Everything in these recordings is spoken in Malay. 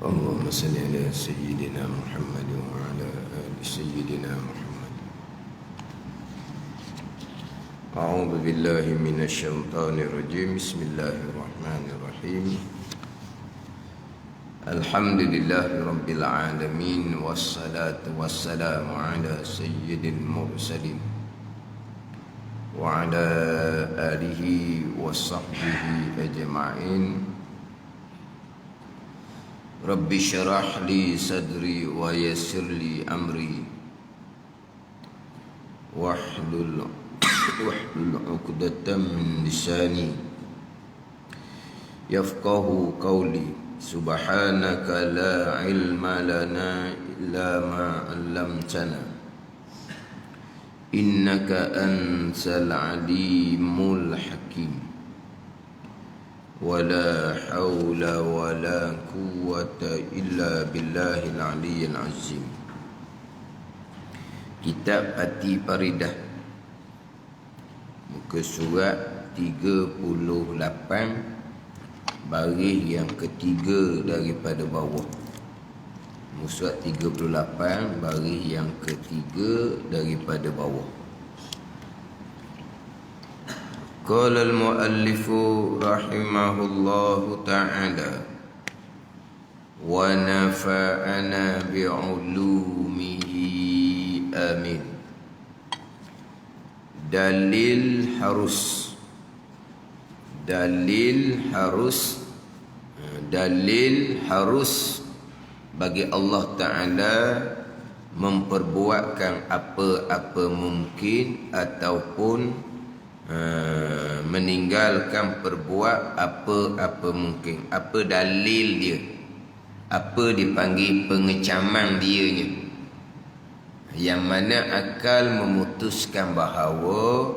اللهم صل على سيدنا محمد وعلى آل سيدنا محمد. أعوذ بالله من الشيطان الرجيم. بسم الله الرحمن الرحيم. الحمد لله رب العالمين، والصلاة والسلام على سيد المرسلين وعلى آله وصحبه أجمعين. Rabbi syarah li sadri wa yassir li amri wahlul 'uqdatam min lisani yafqahu qawli. Subhanaka la ilma lana illa ma 'allamtana innaka antal alimul hakim. Wala hawla wala quwwata illa billahil aliyyil azim. Kitab Hati Faridah, muka surat 38, baris yang ketiga daripada bawah. Muka surat 38, baris yang ketiga daripada bawah. Qala al-muallifu rahimahullahu ta'ala wa nafa'ana bi'ulumihi amin. Dalil harus bagi Allah Ta'ala memperbuatkan apa-apa mungkin ataupun meninggalkan perbuat apa-apa mungkin. Apa dalil dia? Apa dipanggil pengecaman dianya? Yang mana akal memutuskan bahawa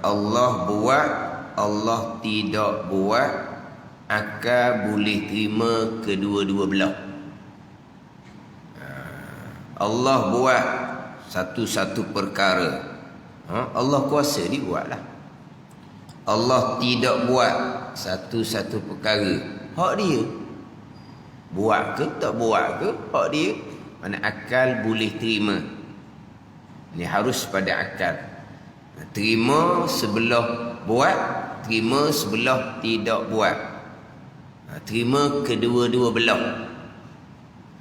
Allah buat, Allah tidak buat, akal boleh terima kedua-dua belah. Allah buat satu-satu perkara, Allah kuasa dia buatlah. Allah tidak buat satu-satu perkara, hak dia. Buat ke tak buat ke, hak dia. Mana akal boleh terima. Ini harus pada akal. Terima sebelah buat, terima sebelah tidak buat. Terima kedua-dua belah.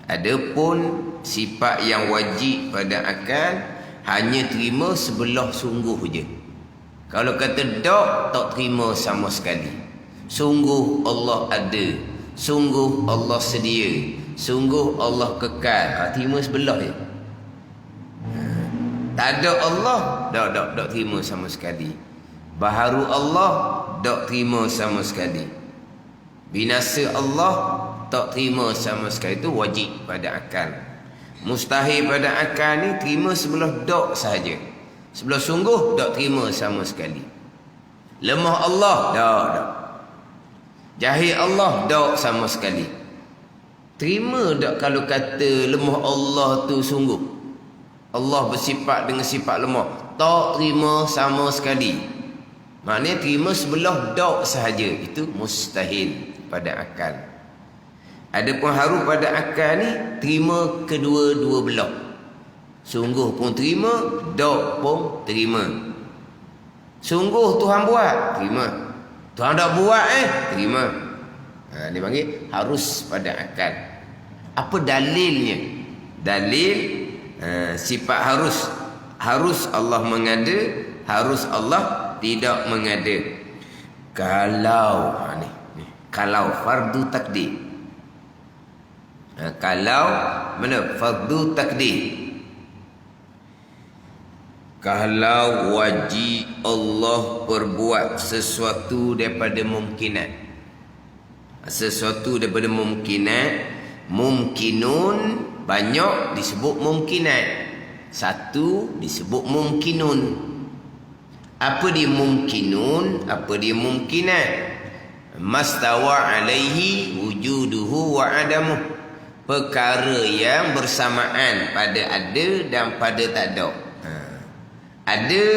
Adapun sifat yang wajib pada akal, hanya terima sebelah sungguh je. Kalau kata tak terima sama sekali. Sungguh Allah ada, sungguh Allah sedia, sungguh Allah kekal, terima sebelah je. Tak ada Allah, tak terima sama sekali. Baharu Allah, tak terima sama sekali. Binasa Allah, tak terima sama sekali. Itu wajib pada akal. Mustahil pada akal ni terima sebelah dok sahaja. Sebelah sungguh tak terima sama sekali. Lemah Allah, tak. Jahil Allah, tak sama sekali. Terima tak kalau kata lemah Allah tu sungguh? Allah bersifat dengan sifat lemah, tak terima sama sekali. Maknanya terima sebelah dok sahaja. Itu mustahil pada akal. Adapun harus pada akal ni terima kedua-dua belah. Sungguh pun terima, dok pun terima. Sungguh Tuhan buat, terima. Tuhan tak buat terima. Dia panggil harus pada akal. Apa dalilnya? Dalil sifat harus. Harus Allah mengada, harus Allah tidak mengada. Kalau kalau fardu takdir. Kalau mana fardu takdir, kalau wajib Allah perbuat sesuatu daripada mumkinat, sesuatu daripada mumkinat, mumkinun banyak disebut mumkinat, satu disebut mumkinun. Apa dia mumkinun, apa dia mumkinat? Mastawa alaihi wujuduhu wa adamuh. Perkara yang bersamaan pada ada dan pada tak ada. Ada,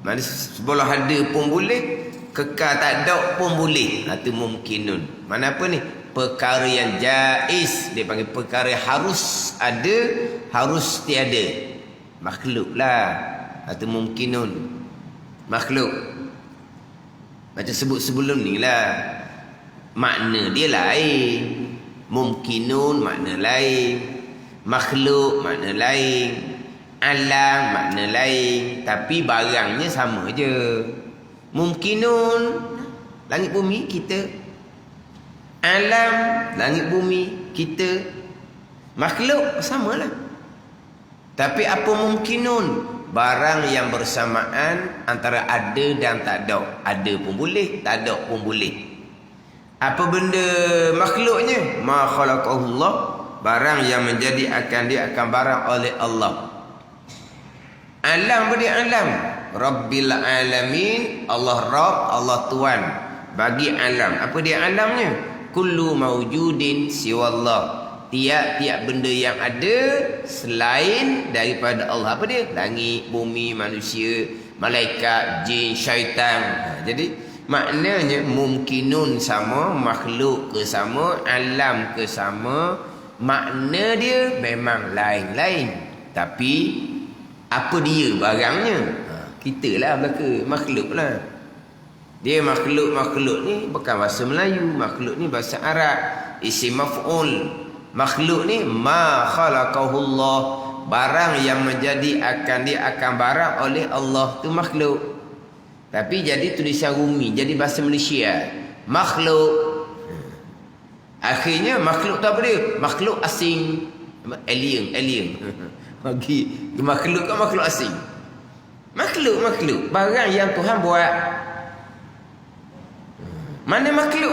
mana sebelah ada pun boleh, Kekal tak ada pun boleh. Itu mumkinun. Mana apa ni? Perkara yang jaiz. Dia panggil perkara harus ada, harus tiada. Makhluk lah. Itu mumkinun. Makhluk. Macam sebut sebelum ni lah. Makna dia lain. Mumkinun makna lain. Makhluk makna lain. Alam makna lain. Tapi barangnya sama je. Mumkinun langit bumi kita. Alam langit bumi kita. Makhluk samalah. Tapi apa mumkinun? Barang yang bersamaan antara ada dan tak ada. Ada pun boleh, tak ada pun boleh. Apa benda makhluknya? Ma khalaqahullah. Barang yang menjadi dia akan barang oleh Allah. Alam apa dia alam? Rabbil alamin. Allah Rabb, Allah Tuhan bagi alam. Apa dia alamnya? Kullu mawjudin siwallah. Tiap-tiap benda yang ada selain daripada Allah. Apa dia? Langit, bumi, manusia, malaikat, jin, syaitan. Jadi maknanya mumkinun sama, makhluk ke sama, alam ke sama. Makna dia memang lain-lain. Tapi apa dia barangnya? Kita lah belaka, makhluk lah. Dia makhluk ni bukan bahasa Melayu. Makhluk ni bahasa Arab. Isim maf'ul. Makhluk ni ma khalaqahullah. Barang yang menjadi dia akan barang oleh Allah. Tu makhluk. Tapi jadi tulisan Rumi. Jadi bahasa Malaysia. Makhluk. Akhirnya makhluk tu apa dia? Makhluk asing. Alien. Bagi makhluk kan makhluk asing. Makhluk. Barang yang Tuhan buat. Mana makhluk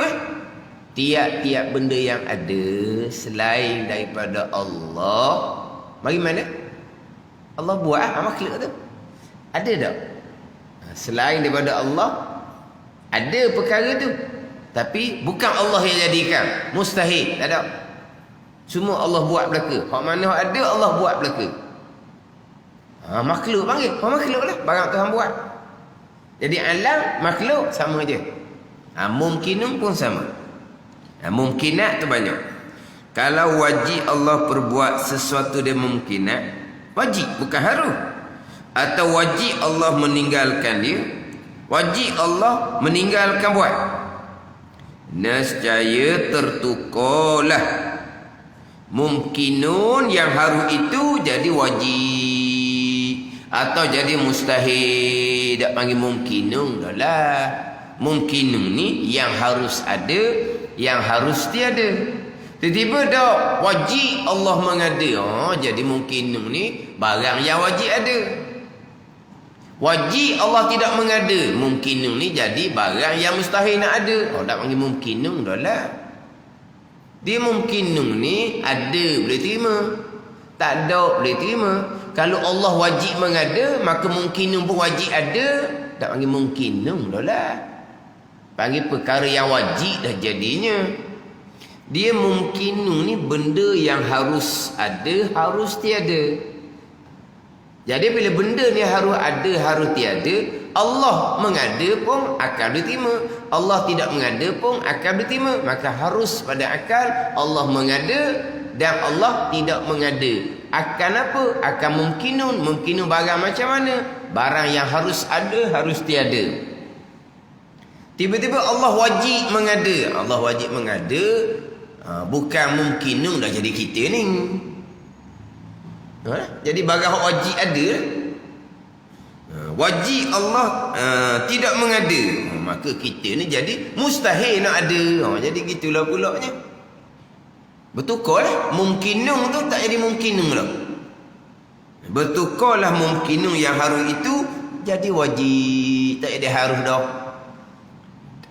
Tiap-tiap benda yang ada selain daripada Allah. Mari mana? Allah buat makhluk tu. Ada tak? Selain daripada Allah ada perkara tu. Tapi bukan Allah yang jadikan. Mustahil. Tak ada. Semua Allah buat belaka. Hak mana ada Allah buat belaka. Makhluk panggil. Makhluk lah. Barang Tuhan buat. Jadi alam makhluk sama je. Mungkinun pun sama. Mungkinat tu banyak. Kalau wajib Allah perbuat sesuatu dia mungkinat, wajib bukan harus. Atau wajib Allah meninggalkan dia, wajib Allah meninggalkan buat. Nescaya tertukarlah mungkinun yang harus itu jadi wajib atau jadi mustahil. Tak panggil mungkinun dah lah. Mungkinun ni yang harus ada, yang harus tiada. Tiba-tiba dah wajib Allah mengada. Jadi mungkinun ni barang yang wajib ada. Wajib Allah tidak mengada. Mungkinun ni jadi barang yang mustahil nak ada. Tak panggil mungkinun dah lah. Dia mungkinun ni ada boleh terima, tak ada boleh terima. Kalau Allah wajib mengada, maka mungkinun pun wajib ada. Tak panggil mungkinun dah lah. Panggil perkara yang wajib dah jadinya. Dia mungkinun ni benda yang harus ada, harus tiada. Jadi bila benda ni harus ada, harus tiada, Allah mengada pun akal diterima. Allah tidak mengada pun akal diterima. Maka harus pada akal Allah mengada dan Allah tidak mengada. Akan apa? Akan mungkinun. Mungkinun barang macam mana? Barang yang harus ada, harus tiada. Tiba-tiba Allah wajib mengada. Allah wajib mengada. Bukan mungkinun dah jadi kita ni. Jadi barang wajib ada. Wajib Allah tidak mengada. Maka kita ni jadi mustahil nak ada. Jadi gitulah pulaknya. Bertukarlah. Mungkinun tu tak jadi mungkinun lah. Bertukarlah mungkinun yang harus itu jadi wajib. Tak jadi harus dah.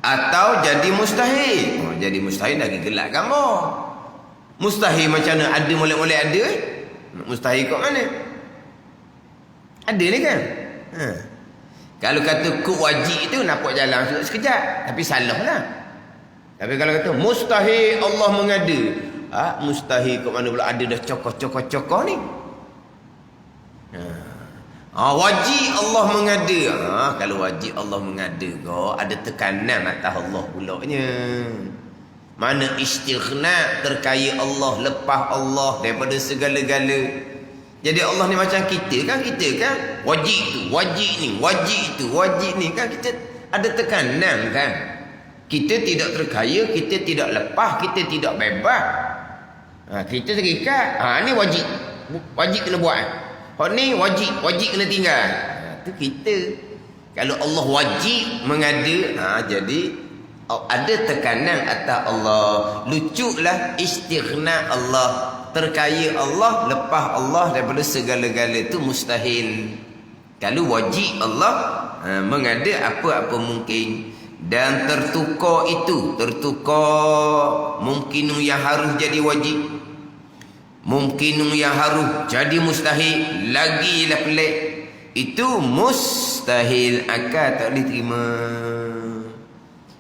Atau jadi mustahil. Jadi mustahil lagi gelap gambar. Mustahil macam mana? Ada molek-molek ada. Mustahil kat mana? Ada ni kan? Kalau kata kuk wajib tu nampak jalan sekejap. Tapi salah lah. Tapi kalau kata mustahil Allah mengada. Mustahil kat mana pula ada dah cokoh-cokoh-cokoh ni. Wajib Allah mengada. Kalau wajib Allah mengada kau, ada tekanan atas Allah pulaknya. Mana istighna, terkaya Allah, lepas Allah daripada segala-gala. Jadi Allah ni macam kita kan wajib tu, wajib ni, wajib tu, wajib ni kan, kita ada tekanan kan. Kita tidak terkaya, kita tidak lepas, kita tidak bebas. Kita terikat. Ni wajib. Wajib kena buat. Ni wajib kena tinggal. Tu kita. Kalau Allah wajib mengada, jadi ada tekanan atas Allah. Luculah istighna Allah, terkaya Allah, lepas Allah daripada segala-gala, itu mustahil. Kalau wajib Allah mengada apa-apa mungkin. Dan tertukar mungkin yang harus jadi wajib, mungkin yang harus jadi mustahil, lagilah pelik. Itu mustahil, akal tak boleh terima.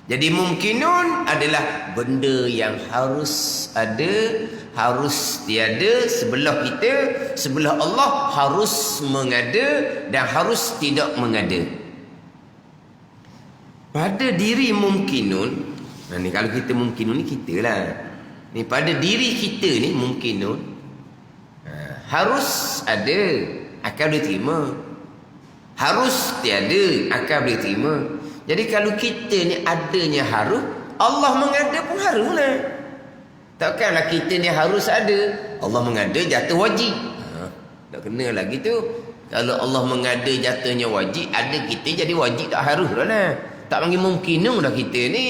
Jadi mungkinun adalah benda yang harus ada, harus tiada sebelah kita, sebelah Allah harus mengada dan harus tidak mengada. Pada diri mumkinun, ni kalau kita mumkinun ni kita lah. Ni pada diri kita ni mumkinun, harus ada, akal boleh terima. Harus tiada, akal boleh terima. Jadi kalau kita ni adanya harus, Allah mengada pun harus lah. Takkanlah kita ni harus ada, Allah mengada jatuh wajib. Tak kena lagi tu. Kalau Allah mengada jatuhnya wajib, ada kita jadi wajib tak harus lah. Tak panggil mungkinun dah kita ni.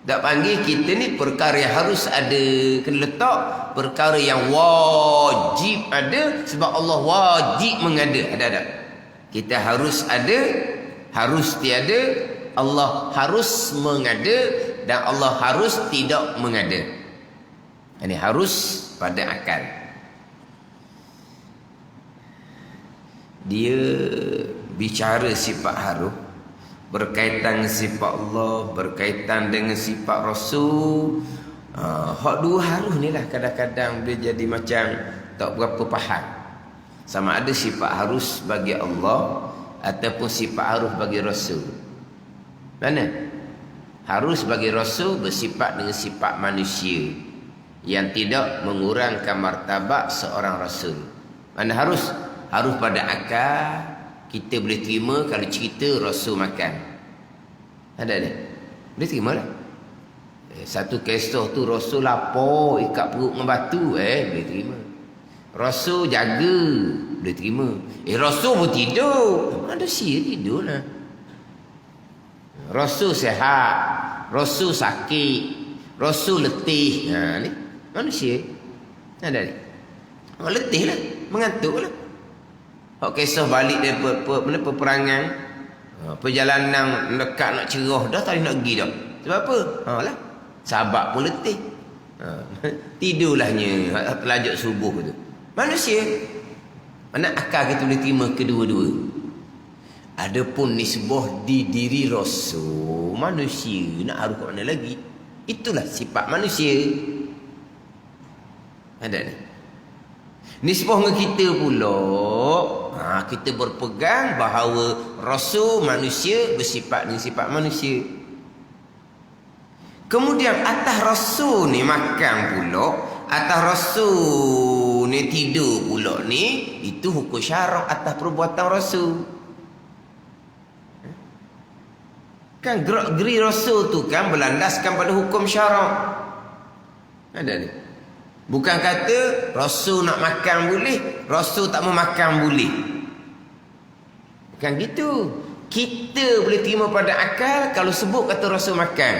Tak panggil kita ni perkara yang harus ada, kena letak perkara yang wajib ada, sebab Allah wajib mengada. Ada. Kita harus ada, harus tiada, Allah harus mengada dan Allah harus tidak mengada. Ini harus pada akal. Dia bicara sifat harus berkaitan dengan sifat Allah, berkaitan dengan sifat Rasul. Hak dua harus ni lah kadang-kadang dia jadi macam tak berapa faham. Sama ada sifat harus bagi Allah ataupun sifat harus bagi Rasul. Mana? Harus bagi Rasul bersifat dengan sifat manusia yang tidak mengurangkan martabat seorang Rasul. Mana harus? Harus pada akal. Kita boleh terima kalau cerita Rasul makan. Ada? Boleh terima lah. Satu kisah tu Rasul lapar, ikat perut dengan batu. Boleh terima. Rasul jaga, boleh terima. Rasul pun tidur. Manusia tidur lah. Rasul sihat, Rasul sakit, Rasul letih. Ni manusia. Ada ni. Letih lah, mengantuk lah. Kisah balik dari peperangan, perjalanan dekat nak cerah dah, tak nak pergi dah. Sebab apa? Lah, sahabat pun letih. Tidurlahnya terlajak subuh tu. Manusia. Mana akal kita boleh terima kedua-dua. Adapun nisbah di diri Rasul, manusia nak harus kat mana lagi? Itulah sifat manusia. Ada ni. Nisbah dengan kita pula, kita berpegang bahawa Rasul manusia bersifat dengan sifat manusia. Kemudian atas Rasul ni makan pula, atas Rasul ni tidur pula ni, itu hukum syarak atas perbuatan Rasul. Kan gerak-geri Rasul tu kan berlandaskan pada hukum syarak. Ada ni. Bukan kata Rasul nak makan boleh, Rasul tak mau makan boleh. Bukan gitu. Kita boleh terima pada akal kalau sebut kata Rasul makan.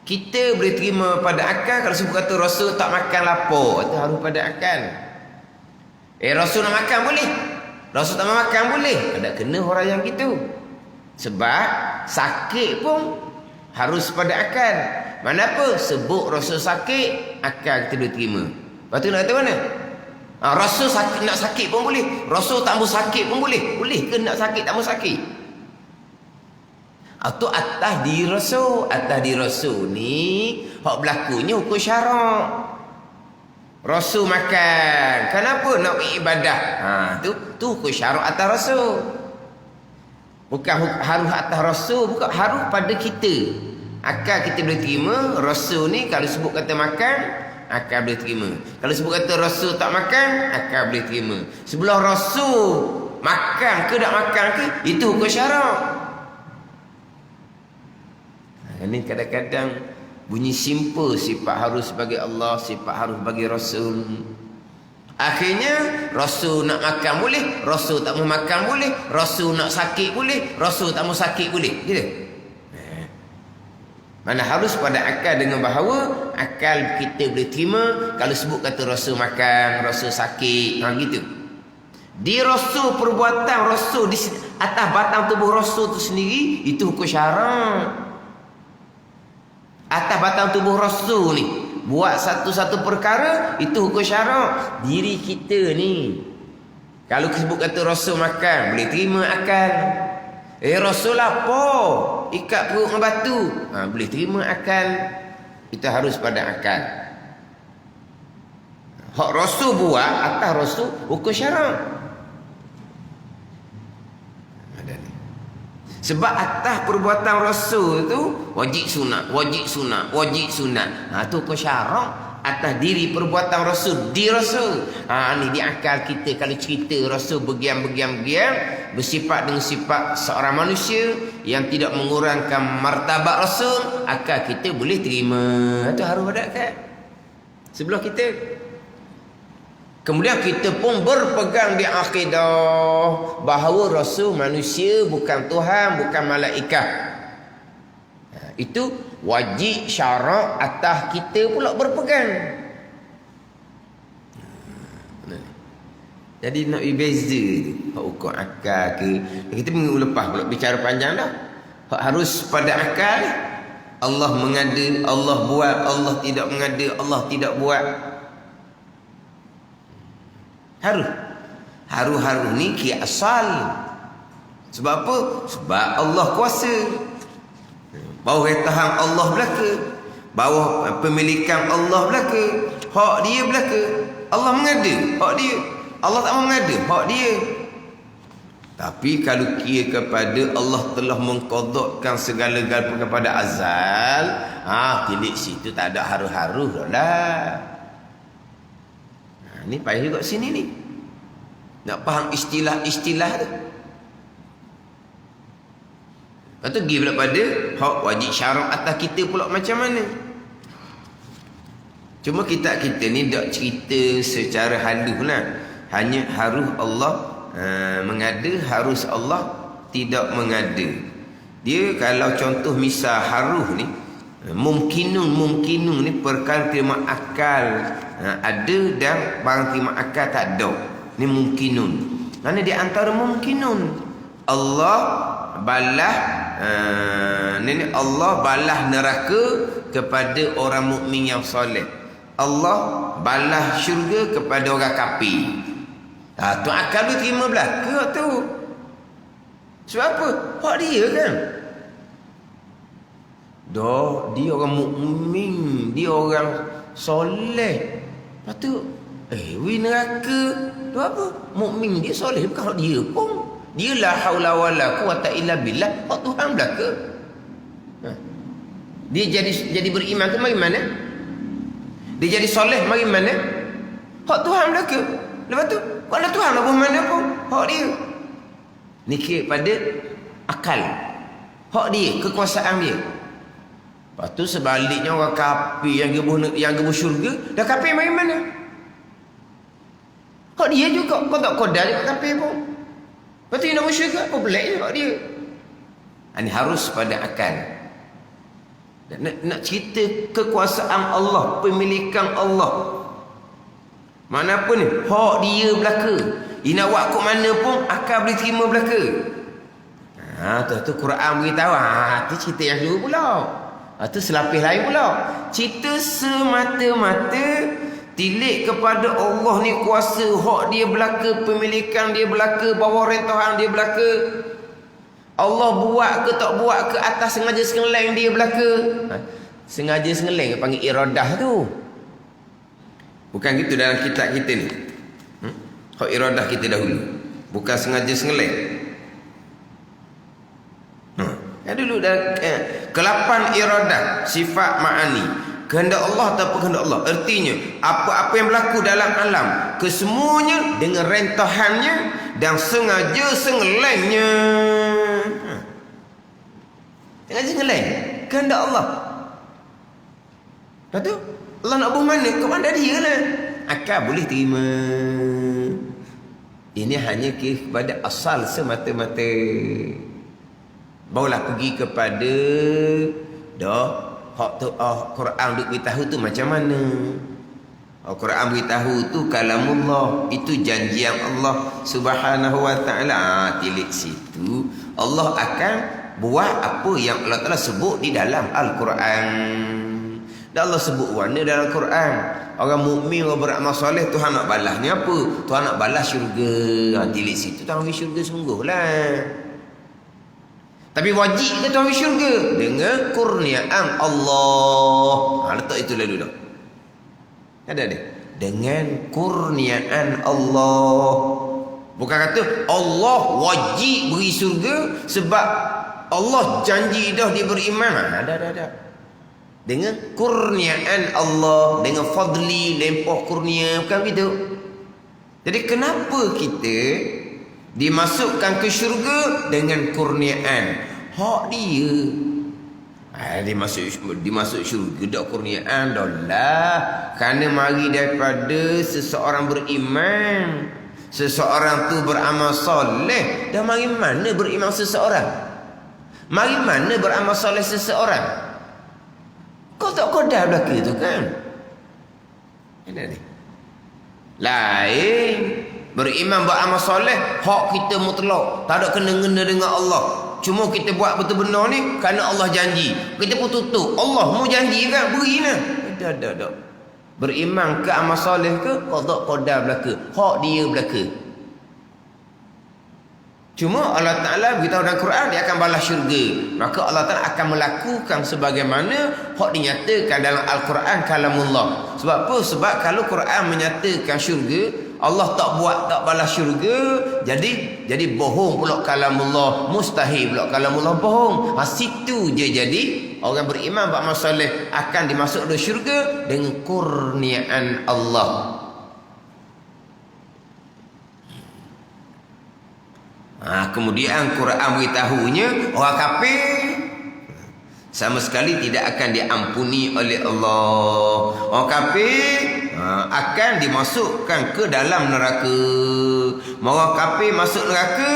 Kita boleh terima pada akal kalau sebut kata Rasul tak makan lapar. Itu harus pada akal. Rasul nak makan boleh, Rasul tak mau makan boleh. Tak kena orang yang gitu. Sebab sakit pun harus pada akal. Mana apa? Sebut Rasul sakit, akal kita boleh terima. Lepas tu nak kata mana? Rasul sakit, nak sakit pun boleh, Rasul tak mau sakit pun boleh. Boleh ke nak sakit tak mau sakit? Itu atas diri Rasul. Atas diri Rasul ni hak berlakunya hukum syarak. Rasul makan. Kenapa nak ibadah? Tu hukum syarak atas Rasul. Bukan harus atas Rasul, bukan harus pada kita. Akal kita boleh terima. Rasul ni kalau sebut kata makan, akal boleh terima. Kalau sebut kata Rasul tak makan, akal boleh terima. Sebelah Rasul makan ke tak makan ke, itu hukum syarak. Ini kadang-kadang bunyi simple, sifat harus bagi Allah, sifat harus bagi Rasul. Akhirnya Rasul nak makan boleh, Rasul tak mau makan boleh, Rasul nak sakit boleh, Rasul tak mau sakit boleh. Gitu. Mana harus pada akal dengan bahawa akal kita boleh terima kalau sebut kata Rasul makan, Rasul sakit, gitu. Di Rasul, perbuatan Rasul di atas batang tubuh Rasul tu sendiri, itu hukum syarak. Atas batang tubuh Rasul ni buat satu-satu perkara, itu hukum syarak. Diri kita ni kalau sebut kata Rasul makan, boleh terima akal. Rasul apa? Ikat perut dengan batu, boleh terima akal. Kita harus pada akal. Hak Rasul buat, atas Rasul hukum syarak. Sebab atas perbuatan Rasul tu wajib sunat, wajib sunat, wajib sunat. Tu hukum syarak atas diri perbuatan Rasul, di Rasul. Ni di akal kita kalau cerita Rasul begiam, bersifat dengan sifat seorang manusia yang tidak mengurangkan martabat Rasul, akal kita boleh terima. Itu harus ada akal sebelah kita. Kemudian kita pun berpegang di akidah bahawa Rasul manusia, bukan Tuhan, bukan malaikat. Itu wajib syarak atas kita pula berpegang. Jadi nak beza hak hukum akal ke. Kita minggu lepas pula bicara panjang dah. Hak harus pada akal. Allah mengada, Allah buat, Allah tidak mengada, Allah tidak buat. Harus ni ki asal. Sebab apa? Sebab Allah kuasa. Bawah retahan Allah belaka, bawah pemilikan Allah belaka, hak dia belaka. Allah mengada, hak dia. Allah tak mengada, hak dia. Tapi kalau kira kepada Allah telah mengqadakkan segala-galanya kepada azal, tilik situ tak ada haru-haru lah. Ni payah juga sini ni. Nak faham istilah-istilah tu. Lepas tu pergi pula pada hak wajib syarak atas kita pula macam mana. Cuma kita ni tak cerita secara halus lah. Hanya harus Allah mengada, harus Allah tidak mengada. Dia kalau contoh misal harus ni, mungkinun ni perkara terima akal ada dan barang terima akal tak ada. Ni mungkinun. Mana di antara mungkinun Allah balah Allah balah neraka kepada orang mukmin yang soleh. Allah balah syurga kepada orang kafir. Tu akal dia terima belaka tu. Sebab apa? Hak dia kan. Dia orang mukmin, dia orang soleh. Lepas tu neraka tu apa? Mukmin dia soleh, bukan hak dia pun. Dia la haula wala quwata illa billah, hak Tuhan belaka. Dia jadi beriman ke mari mana? Dia jadi soleh mari mana? Hak Tuhan belaka. Lepas tu kalau Tuhan apa mana pun hak dia. Ni kira pada akal. Hak dia, kekuasaan dia. Lepas tu sebaliknya orang kafir yang gebur syurga, dah kafir mari mana? Hak dia juga, kau tak kodal juga kafir pun. Lepas tu nak syurga, apa pelik je hak dia. Ini harus pada akal. Nak cerita kekuasaan Allah, pemilikan Allah. Mana apa ni? Hak dia belaka. Dia nak buat kot mana pun akal boleh terima belaka. Tu Quran beritahu. Tu cerita yang dulu pula. Tu selapis lain pula. Cerita semata-mata tilik kepada Allah ni kuasa. Hak dia belaka, pemilikan dia belaka, bawah rentahan dia belaka. Allah buat ke tak buat ke atas sengaja sengeleng dia belaka. Sengaja sengeleng panggil iradah tu. Bukan gitu dalam kitab kita ni. Hak iradah kita dahulu. Bukan sengaja sengeleng. Dulu dah kelapan iradah, sifat ma'ani. Kehendak Allah atau kehendak Allah. Artinya, apa-apa yang berlaku dalam alam, kesemuanya dengan rentahannya dan sengaja sengelengnya. Sengaja sengeleng. Kehendak Allah. Lepas tu, Allah nak buat mana? Kepada dia lah. Akal boleh terima. Ini hanya kepada asal semata-mata. Barulah pergi kepada hak tu Quran duk beritahu tu macam mana. Quran beritahu tu kalamullah, itu janjian Allah Subhanahu wa taala. Tilik situ Allah akan buat apa yang Allah Taala sebut di dalam Al-Quran. Dan Allah sebut warna dalam Quran. Orang mukmin, orang beramal soleh, Tuhan nak balasnya apa? Tuhan nak balas syurga. Tilik situ Tuhan bagi syurga sungguhlah. Tapi wajib ke Tuhan bagi syurga? Dengan kurniaan Allah. Letak itu lalu dah. Ada. Dengan kurniaan Allah. Bukan kata Allah wajib beri syurga sebab Allah janji dah dia beriman. Ada. Dengan kurniaan Allah, dengan fadli, lempah kurnia, bukan begitu. Jadi kenapa kita dimasukkan ke syurga dengan kurniaan? Hak dia. Dimasuk syurga dak kurniaan dah lah. Kerana mari daripada seseorang beriman. Seseorang tu beramal soleh. Dah mari mana beriman seseorang? Mari mana beramal soleh seseorang? Kau tak kodar belaka tu kan? Ini. Lain. Beriman beramal soleh, hak kita mutlak. Tak ada kena-kena dengan Allah. Cuma kita buat betul benar ni kerana Allah janji. Kita pun tutup. Allah mau janji kan? Beri lah. Tak. Beriman ke amal soleh ke? Kodar belaka. Hak dia belaka. Cuma Allah Ta'ala beritahu dalam Quran dia akan balas syurga. Maka Allah Ta'ala akan melakukan sebagaimana hak dinyatakan dalam Al-Quran kalamullah. Sebab apa? Sebab kalau Quran menyatakan syurga, Allah tak buat tak balas syurga, jadi bohong pula kalamullah. Mustahil pula kalamullah bohong. Situ je jadi orang beriman beramal soleh akan dimasuk ke syurga dengan kurniaan Allah. Kemudian Quran beritahunya orang kafir sama sekali tidak akan diampuni oleh Allah. Orang kafir akan dimasukkan ke dalam neraka. Orang kafir masuk neraka,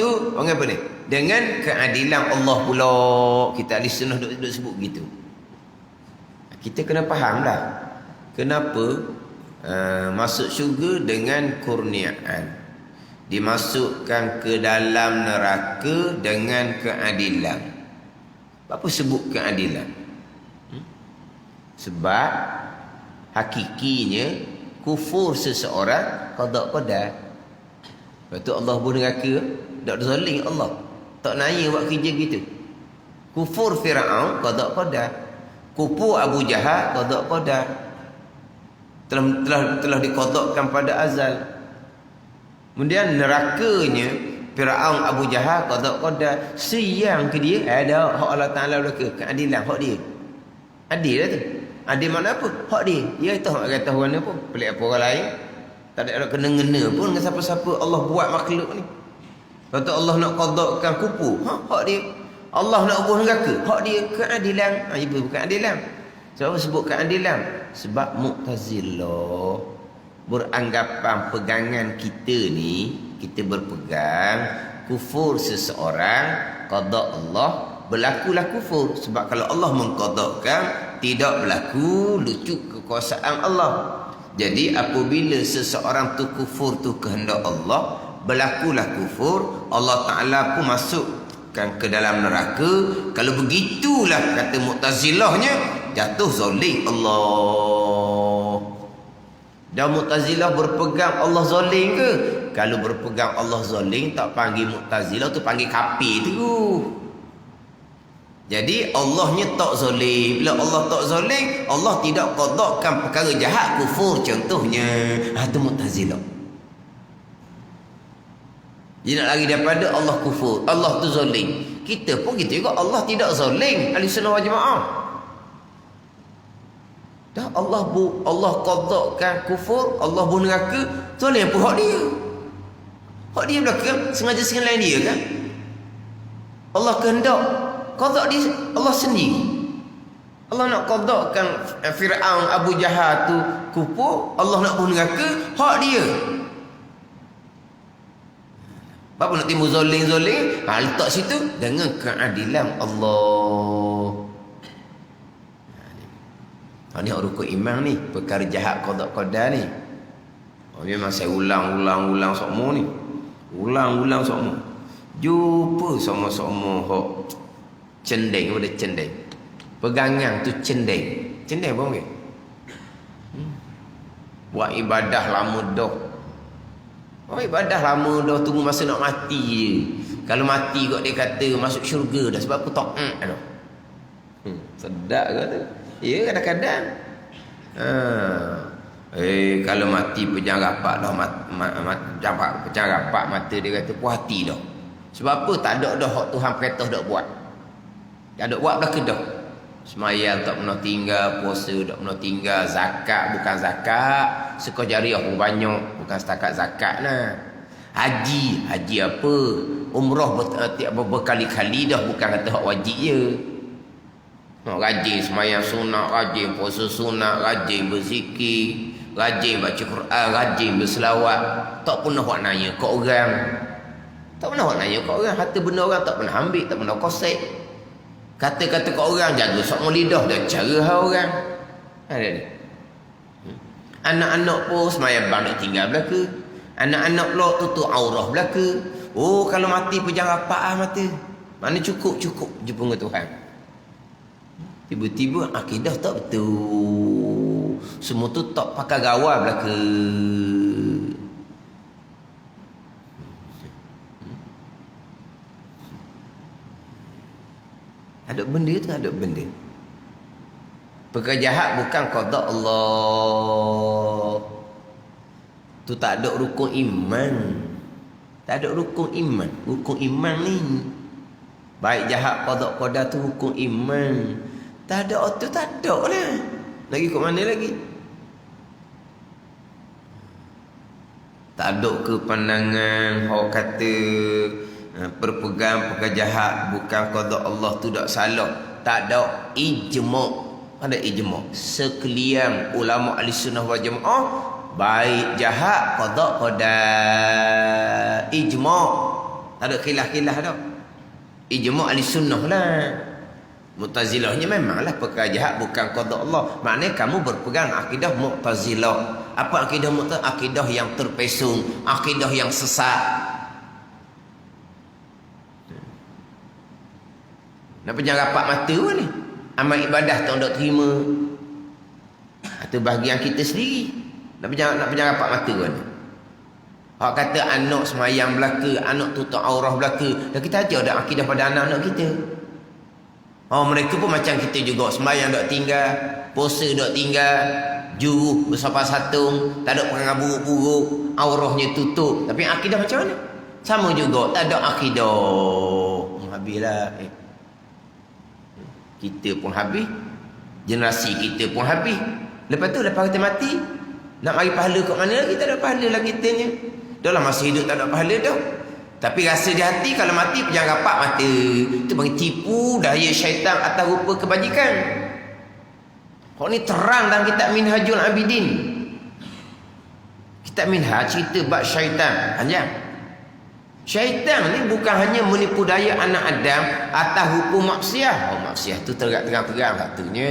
tu orang apa ni? Dengan keadilan Allah pula. Kita ahli sunnah duk sebut begitu. Kita kena faham dah. Kenapa masuk syurga dengan kurniaan. Dimasukkan ke dalam neraka dengan keadilan. Apa sebut keadilan? Sebab hakikinya kufur seseorang qada. Lepas tu Allah pun neraka, tak zalim Allah. Tak naya buat kerja gitu. Kufur Firaun qada. Kufur Abu Jahal qada. Telah diqadakkan pada azal. Kemudian nerakanya Firaun Abu Jahal qada. Siang ke dia ada hak Allah Taala belaka, keadilan hak dia. Adil lah tu. Adil makna apa? Hak dia. Dia tahu nak kata orang apa? Pelik apa orang lain. Tak ada kena-ngena pun dengan siapa-siapa Allah buat makhluk ni. Lepas tu Allah nak qadakkan kupu. Hak dia. Allah nak buat neraka. Hak dia keadilan. Ibu bukan keadilan. Sebab sebut keadilan? Sebab Mu'tazilah beranggapan pegangan kita ni, kita berpegang kufur seseorang, qada Allah, berlakulah kufur. Sebab kalau Allah mengqadakkan, tidak berlaku lucuk kekuasaan Allah. Jadi apabila seseorang tu kufur tu kehendak Allah, berlakulah kufur, Allah Ta'ala pun masukkan ke dalam neraka. Kalau begitulah kata Mu'tazilahnya, jatuh zalim Allah. Dan Mu'tazilah berpegang Allah zalim ke? Kalau berpegang Allah zalim, tak panggil Mu'tazilah tu, panggil kafir tu. Jadi Allahnya tak zalim. Bila Allah tak zalim, Allah tidak qadakkan perkara jahat kufur contohnya. Itu Mu'tazilah. Dia nak lari daripada Allah kufur, Allah tu zalim. Kita pun gitu juga, Allah tidak zalim. Ahlussunnah wal Jamaah. Dah Allah qadakkan kufur, Allah bu neraka, zalim pun hak dia. Hak dia belakang sengaja lain dia kan. Allah kehendak qadak dia, Allah sendiri. Allah nak qadakkan Firaun, Abu Jahal tu kufur, Allah nak bu neraka, hak dia. Apa nak timbul zoling-zoling? Letak situ dengan keadilan Allah. Ni rukun iman ni, perkara jahat qada ni. Memang saya ulang semua ni. Ulang semua. Jumpa sama-sama hok cendeng pada cendeng. Pegangan tu cendeng. Cendeng apa ke? Buat ibadah lama dah. Ibadah lama dah, tunggu masa nak mati je. Kalau mati kot dia kata masuk syurga dah. Sebab aku tak dah. Sedap ke tu? Ya, kadang-kadang. Kalau mati pejam rapat dah, pejam rapat mata dia kata puas hati dah. Sebab apa? Tak ada dah hak Tuhan perintah dak buat. Tak ada buat belaka dah. Semayang tak pernah tinggal, puasa tak pernah tinggal, zakat bukan zakat, sedekah jariah pun banyak, bukan setakat zakat lah. Haji apa? Umrah berkali-kali dah, bukan kata hak wajib je. Rajin semayang sunat, rajin puasa sunat, rajin berzikir, rajin baca Quran, rajin berselawat. Tak pernah hak nanya ke orang. Tak pernah hak nanya ke orang, harta benda orang tak pernah ambil, tak pernah kosek. Kata-kata ke orang, jaga sok lidah dah cara orang. Ada ni. Anak-anak pun semayang bang nak tinggal belaka. Anak-anak pula tutup aurah belaka. Kalau mati pun jangan rapat mata. Mana cukup jumpa dengan Tuhan. Tiba-tiba akidah tak betul. Semua tu tak pakai gawai belaka. Ada benda tu, ada benda. Perkara jahat bukan qada Allah. Tu tak ada rukun iman. Tak ada rukun iman. Rukun iman ni baik jahat qada tu rukun iman. Tak ada tu, tak ada lah. Lagi kat mana lagi? Tak ada ke pandangan orang kata berpegang perkara jahat bukan qada Allah tu tak salah. Tak ada ijma'. Ada ijma'. Sekalian ulama Ahlussunnah wal Jamaah baik jahat qada ijma'. Tak ada khilaf-khilaf dah. Ijma' Ahlussunnah lah. Mu'tazilahnya memanglah perkara jahat bukan qada Allah. Maknanya kamu berpegang akidah Mu'tazilah. Apa akidah Mu'tazilah? Akidah yang terpesong, akidah yang sesat. Nak pejam rapat mata pun ni. Amal ibadah tak nak terima. Itu bahagian kita sendiri. Nak pejam rapat mata pun ni. Hak kata anak semayang belaka, anak tutup aurah belaka. Dan kita ajar dah akidah pada anak-anak kita. Mereka pun macam kita juga. Semayang tak tinggal, puasa tak tinggal, juruh bersapa satung, tak ada perangai buruk-buruk, aurahnya tutup. Tapi akidah macam mana? Sama juga, tak ada akidah. Habislah. Kita pun habis, generasi kita pun habis. Lepas tu lepas kita mati, nak mari pahala kat mana lagi? Tak ada pahala lagi kitanya. Dah lah masih hidup tak ada pahala dah. Tapi rasa di hati kalau mati jangan rapat mata. Itu bagi tipu daya syaitan atas rupa kebajikan. Kau ni terang dalam kitab Minhajul Abidin. Kitab Minhaj cerita bab syaitan. Panjang. Syaitan ni bukan hanya menipu daya anak Adam atas hukum maksiat. Maksiat tu terang-terang katanya.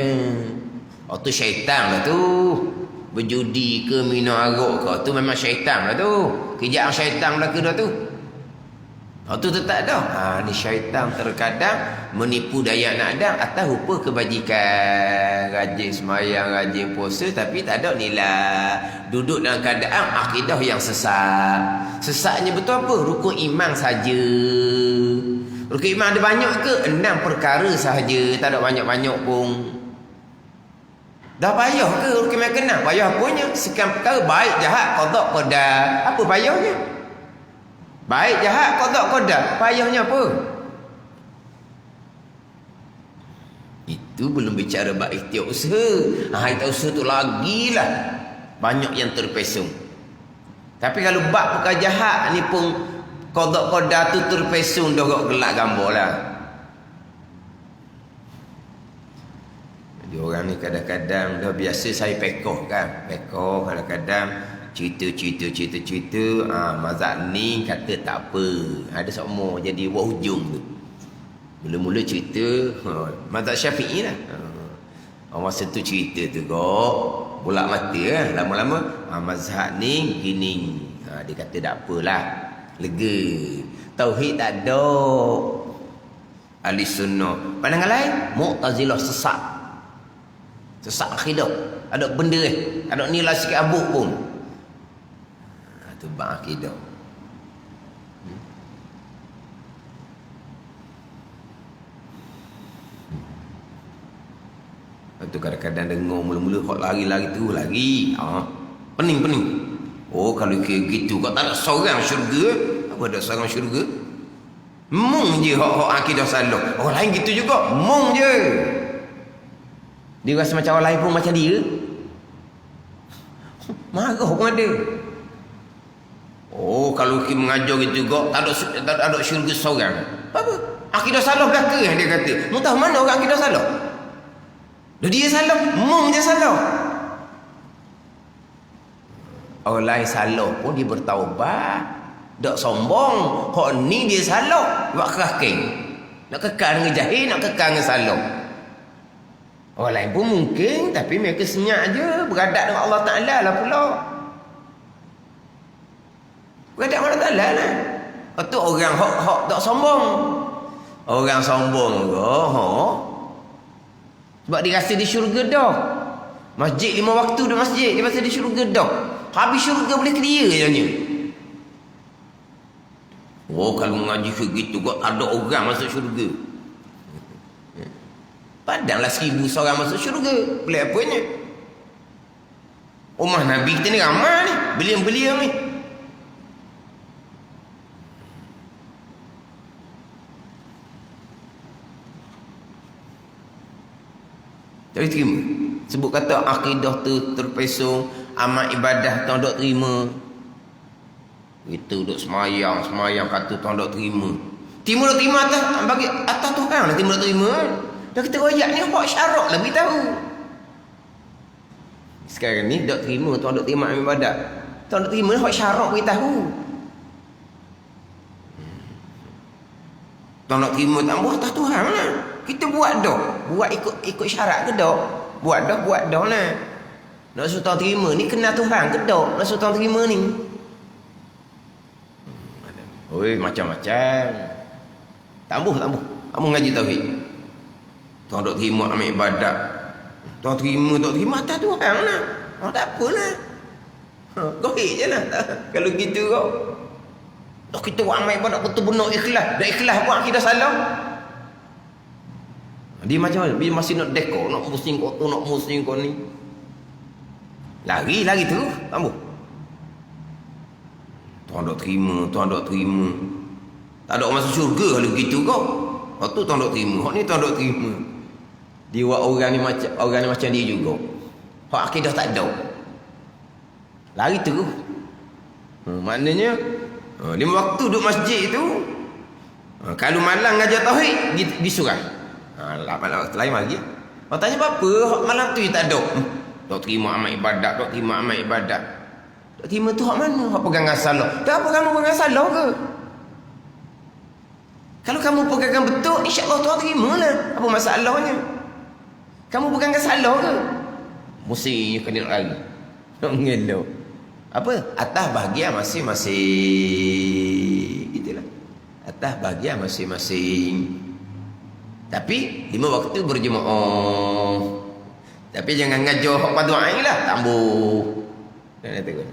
Tu syaitan lah tu. Berjudi ke minum arak ke, tu memang syaitan lah tu. Kejahatan syaitan belaka dah tu. Tu tak dah. Ni syaitan terkadang menipu daya anak Adam atas rupa kebajikan. Rajin semayang, rajin puasa, tapi tak ada nilai. Duduk dalam keadaan akidah yang sesat. Sesatnya betul apa? Rukun iman saja. Rukun iman ada banyak ke? 6 perkara sahaja, tak ada banyak-banyak pun. Dah payah ke rukun iman ke 6? Payah apanya? Sekian perkara baik jahat qada qadar. Apa payahnya? Baik jahat qada qadar. Payahnya apa? Itu belum bicara bab ikhtiar usaha. Ikhtiar usaha tu lagilah banyak yang terpesong. Tapi kalau bab perkara jahat ni pun qada qadar tu terpesong dah gelak gambar lah. Jadi orang ni kadang-kadang dah biasa saya pekoh kan. Pekoh kadang-kadang cerita. Mazhab ni kata tak apa. Ada semua jadi buah hujung tu. Mula-mula cerita mazhab Syafi'i lah. Masa tu cerita tu kok bolak mata lah. Lama-lama mazhab ni gini. Dia kata tak apalah. Lega. Tauhid tak ada. Ahli sunnah. Pandangan lain Mu'tazilah sesat. Sesat akidah. Ada benda ada nilai sikit abuk pun. Itu bab akidah. Itu kadang-kadang dengar mula-mula hok lari-lari tu lagi. Pening. Oh kalau kayak gitu kau tak ada seorang syurga. Apa ada seorang syurga? Mung je hok akidah salah. Orang lain gitu juga. Mung je. Dia rasa macam orang lain pun macam dia. Marah pun ada. Oh kalau kita mengajar gitu juga tak ada syurga seorang. Apa? Akidah salah belaka dia kata. Mu tahu mana orang akidah salah? Dia salah, mung je salah. Orang lain salah pun dia bertaubat. Tak sombong. Hak ni dia salah. Buat kerakin. Nak kekal dengan jahil, nak kekal dengan salah. Orang lain pun mungkin, tapi mereka senyap je. Beradak dengan Allah Ta'ala lah pula. Beradak dengan Allah Ta'ala lah. Itu orang hak tak sombong. Orang sombong ke, sebab dia rasa di syurga dah. Masjid 5 waktu dah masjid. Dia rasa di syurga dah. Habis syurga boleh clear je ni. Oh kalau mengaji ke gitu kok ada orang masuk syurga. Padahlah 1000 seorang masuk syurga. Boleh apanya? Rumah Nabi kita ni ramai ni. Beliau-beliau ni. Jadi terima. Sebut kata akidah tu terpesong, amal ibadah tuan dok terima. Itu duk semayang kata tuan dok terima. Terima atas bagi atas Tuhan lah terima. Dah kita royak ni hak syarak lah beritahu. Sekarang ni dok terima tuan dok terima amal ibadah. Tuan dok terima hak syarak beritahu. Tuan dok terima tak buat atas Tuhan lah. Kita buat dah. Buat ikut syarat ke dah? Buat dah lah. Nak suruh terima ni kenal Tuhan ke dah? Nak suruh terima ni. Oi, macam-macam. Tambuh. Kamu ngaji tauhid. Tuan dok terima amal ibadat. Tuan terima atas Tuhan lah. Tak apalah. Gohik je lah. Kalau gitu kau. Tak kita buat amal ibadat betul-betul ikhlas. Dah ikhlas buat kita salah. Dia macam mana? Dia masih nak dekor, nak pusing kau tu, nak pusing kau ni. Lari tu, tambah. Tuan dok terima. Tak ada masuk syurga kalau gitu kau. Hak tu tuan dok terima, hak ni tuan dok terima. Dia buat orang ni macam dia juga. Hak akidah tak ada. Lari tu. Maknanya 5 waktu duduk masjid tu. Kalau malam ngajar tauhid disurang. Malam waktu lain lagi. Orang tanya apa? Malam tu tak ada. Tak terima amal ibadat. Tak terima tu hak mana? Hak pegangan salah. Tak apa kamu pegangan salah ke? Kalau kamu pegangan betul, insya-Allah Tuhan terima lah. Apa masalahnya? Kamu pegangan salah ke? Mesti kena lagi. Nak mengelak. Apa? Atas bahagian masing-masing. Itulah. Atas bahagian masing-masing. Tapi 5 waktu berjemaah. Tapi jangan ngajar hak fardu ain lah, tambah. Dan kata kau.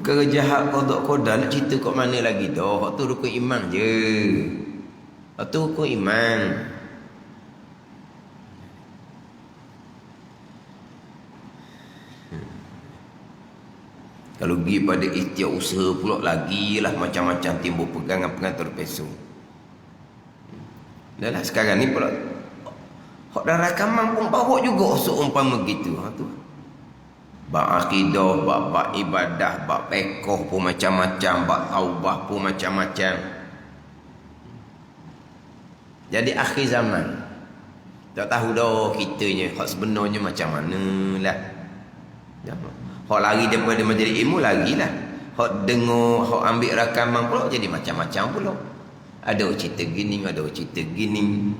Perkara jahat qada qadar nak cerita kat mana lagi dah. Hak tu rukun iman je. Hak tu rukun iman. Kalau pergi pada ikhtiar usaha pula lagilah macam-macam timbul pegangan pengatur peso. Dah lah sekarang ni pula hak dah rakaman pun bawa juga seumpama gitu. Ha tu. Bab akidah, bab ibadah, bab pekoh pun macam-macam, bab taubah pun macam-macam. Jadi akhir zaman tak tahu dah kitanya hak sebenarnya macam manalah. Hak lari daripada majlis ilmu lagilah. Hak dengar, hak ambil rakaman pula jadi macam-macam pula. Ada cerita gini, ada cerita gini.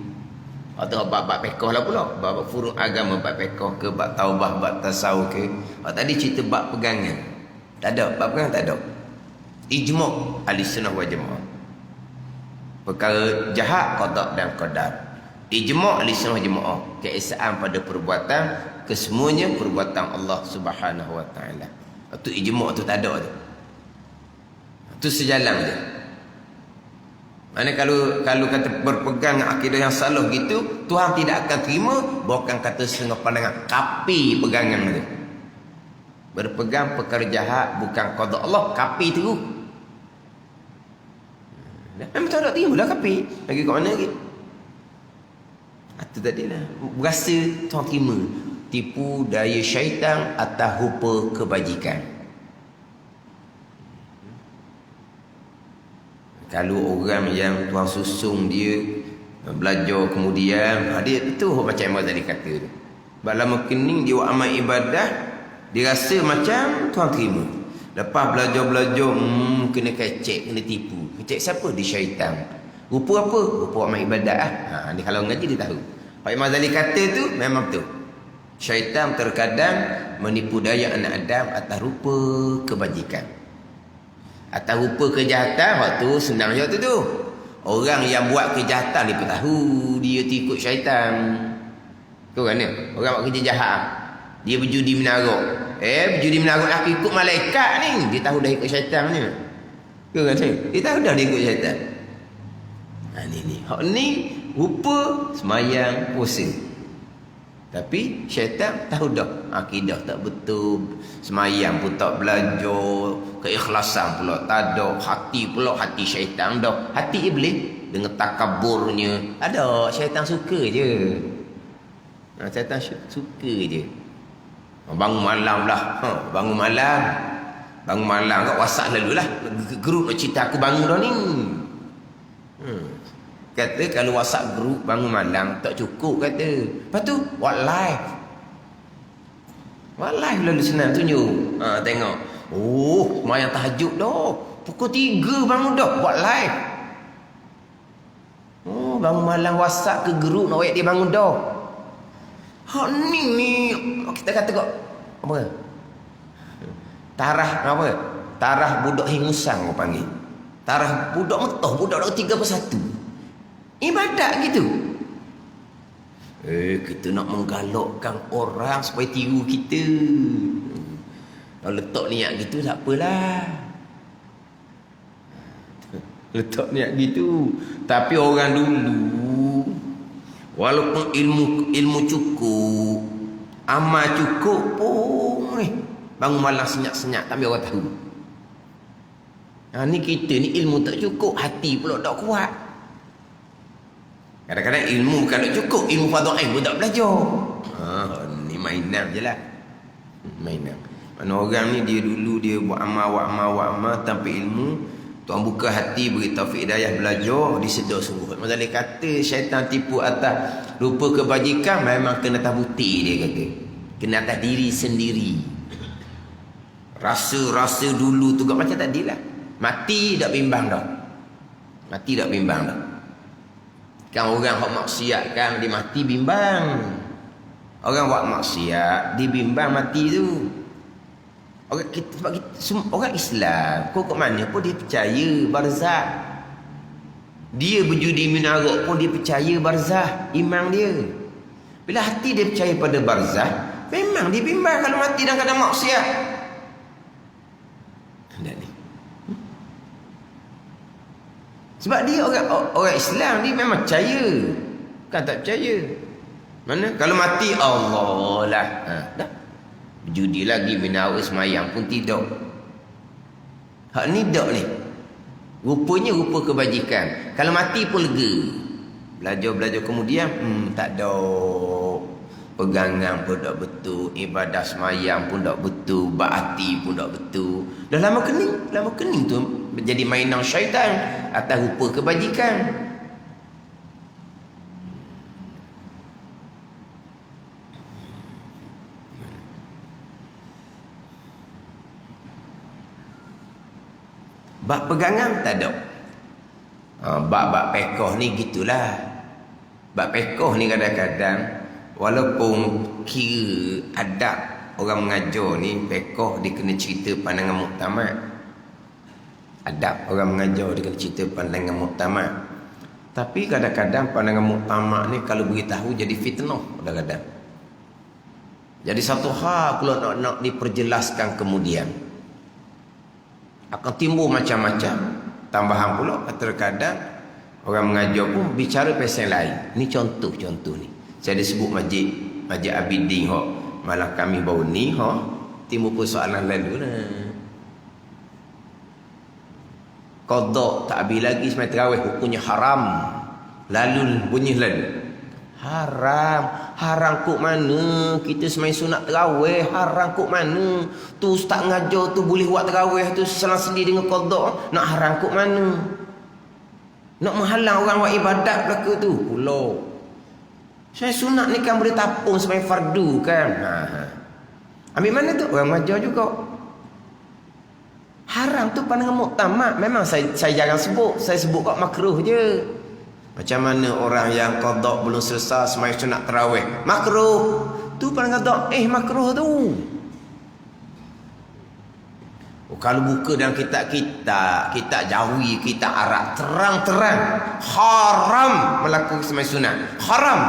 Atau bab pekoh lah pula. Bab furuk agama, bab pekoh ke, bab taubah, bab tasawuf ke. Tadi cerita bab pegangan. Tak ada, bab pegangan tak ada. Ijma' ahli sunnah wal jamaah. Perkara jahat, qada dan qadar. Ijma' ahli sunnah wal jamaah. Keesaan pada perbuatan, kesemuanya perbuatan Allah Subhanahu wa taala. Itu ijma' tu tak ada tu. Itu sejalan je. Mana kalau kata berpegang akidah yang salah gitu, Tuhan tidak akan terima, bukan kata setengah pandangan kapi pegangan tu. Berpegang perkara jahat bukan qada Allah, kapi tu. Memang tak ada terima lah kapi. Lagi kat mana lagi? Itu tadilah. Berasa Tuhan terima. Tipu daya syaitan atau rupa kebajikan. Kalau orang yang Tuhan susung dia belajar kemudian dia itu macam Imam tadi kata tu. Lama kening dia buat amal ibadah, dia rasa macam Tuhan terima. Lepas belajar-belajar kena kecek, kena tipu. Kecek siapa? Di syaitan. Rupa apa? Rupa amal ibadah ah. Ni kalau ngaji dia tahu. Pak Imam Ghazali kata tu memang betul. Syaitan terkadang menipu daya anak Adam atas rupa kebajikan. Atas rupa kejahatan, waktu senang je tu. Orang yang buat kejahatan dia pun tahu dia ikut syaitan. Kau kan ni? Orang buat kerja jahat, dia berjudi menaruk. Berjudi menaruk aku ikut malaikat ni. Dia tahu dah ikut syaitan ni. Kau kan ni? Dia tahu dah dia ikut syaitan. Ni. Hak ni rupa semayang puasa. Tapi syaitan tahu dah akidah tak betul, semayang pun tak belajar, keikhlasan pula tak ada, hati syaitan dah, hati iblis dengan takaburnya ada. Syaitan suka je. Syaitan suka je. Bangun malam lah, bangun malam kat WhatsApp lalu lah, grup nak cerita aku bangun dah ni. Kata kalau WhatsApp group bangun malam tak cukup kata. Lepas tu buat live. Buat live lalu senang tunjuk. Tengok. Semayang tahajud dah. Pukul 3 bangun dah buat live. Bangun malam WhatsApp ke group nak ayat dia bangun dah. Ni kita kata kok apa? Tarah apa? Tarah budak hingusang kau panggil. Tarah budak metoh, budak dah 3/1. Ibadat gitu. Kita nak menggalakkan orang supaya tiru kita. Kalau letak niat gitu tak apalah. Letak niat gitu. Tapi orang dulu walaupun ilmu cukup, amal cukup pun bangun malam senyap-senyap tapi orang tahu. Ni kita ni ilmu tak cukup, hati pula tak kuat. Kadang-kadang ilmu bukan tak cukup, ilmu fardhu ain pun tak belajar. Ni mainan je lah. Mainan. Mana orang ni dia dulu dia buat amal tanpa ilmu, Tuhan buka hati beri taufik hidayah belajar, disedar sungguh. Maksudnya kata syaitan tipu atas rupa kebajikan memang kena atas butir dia kata. Kena atas diri sendiri. Rasa-rasa dulu tu macam tadilah. Mati tak bimbang dah. Mati tak bimbang dah. Kan orang buat maksiat kan dia mati bimbang. Orang buat maksiat dia bimbang mati tu. Orang Islam kok mana pun dia percaya barzakh. Dia berjudi menaruk pun dia percaya barzakh, iman dia. Bila hati dia percaya pada barzakh, memang dia bimbang kalau mati dalam keadaan maksiat. Sebab dia orang Islam, dia memang percaya. Kan tak percaya. Mana? Kalau mati, Allah lah. Dah. Judi lagi, minawai semayang pun tidak. Hak ni tak ni. Rupanya rupa kebajikan. Kalau mati pun lega. Belajar-belajar kemudian, tak ada. Pegangan pun tak betul, ibadah semayang pun tak betul, bakti pun tak betul. Dah lama kening tu menjadi mainan syaitan atas rupa kebajikan. Bab pegangan tak ada. Bab pekoh ni gitulah. Bab pekoh ni kadang-kadang walaupun kira adab orang mengajar ni, pekoh dia kena cerita pandangan muktamad. Adab orang mengajar dia kena cerita pandangan muktamad. Tapi kadang-kadang pandangan muktamad ni kalau beritahu jadi fitnah kadang-kadang. Jadi satu hal pula nak diperjelaskan kemudian akan timbul macam-macam. Tambahan pula terkadang orang mengajar pun bicara pasal lain. Ni contoh-contoh ni. Saya ada sebut Masjid Abidin malah kami baru ni timbul persoalan lalu lah. Qada tak habis lagi semai tarawih hukumnya haram. Lalu bunyi lalu. Haram kok mana? Kita semai sunat tarawih haram kok mana? Tu ustaz ngajar tu boleh buat tarawih tu selang sendiri dengan qada. Nak haram kok mana? Nak menghalang orang buat ibadat belaka tu pula. Saya sunat ni kan boleh tapung sebagai fardu kan. Ambil mana tu? Orang mengajar juga. Haram tu pandangan muktamad. Memang saya jarang sebut. Saya sebut kat makruh je. Macam mana orang yang qada belum selesai semai sunat tarawih. Makruh. Tu pandangan dhaif makruh tu. Kalau buka dalam kitab-kitab, kitab Jawi, kitab Arab, terang-terang haram melakukan semai sunat. Haram.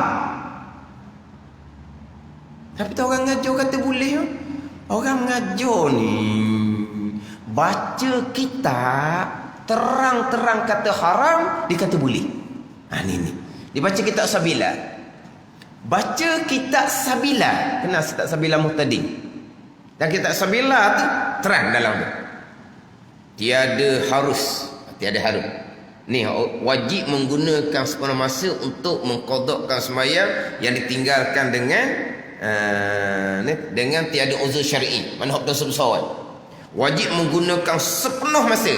Tapi tu orang ngajar kata boleh. Orang mengajar ni baca kitab terang-terang kata haram, dia kata boleh. Ni. Dia baca kitab Sabila. Baca kitab Sabila. Kenal kitab Sabila Muhtadin? Dan kitab Sabila tu terang dalam tu. Tiada harus. Ni wajib menggunakan sepenuh masa untuk mengqadakkan sembahyang yang ditinggalkan dengan tiada uzur syar'i. Mana hak dosa besar. Wajib menggunakan sepenuh masa.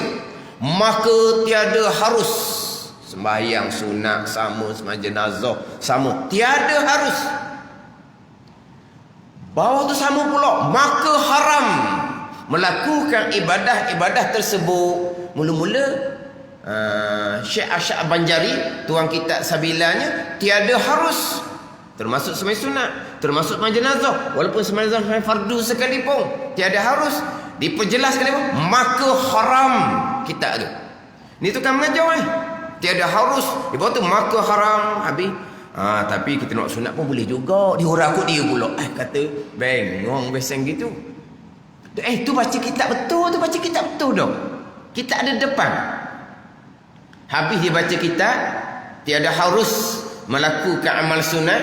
Maka tiada harus sembahyang sunat sama, sembahyang jenazah sama. Tiada harus. Bawah tu sama pula. Maka haram melakukan ibadah-ibadah tersebut. Mula-mula Syekh Asy'ab Banjari, tuan kitab Sabilanya, tiada harus. Termasuk sembahyang sunat, termasuk sembahyang jenazah. Walaupun sembahyang jenazah sembahyang fardu sekalipun, tiada harus. Diperjelas sekalipun, maka haram kitab tu. Ni tukang mengajar tiada harus. Di bawah tu maka haram. Habis tapi kita nak sunat pun boleh juga. Dihurakut dia pula. Kata bengong beseng gitu. Tu baca kitab betul. Tu baca kitab betul dah. Kita ada depan. Habis dia baca kitab, tiada harus melakukan amal sunat,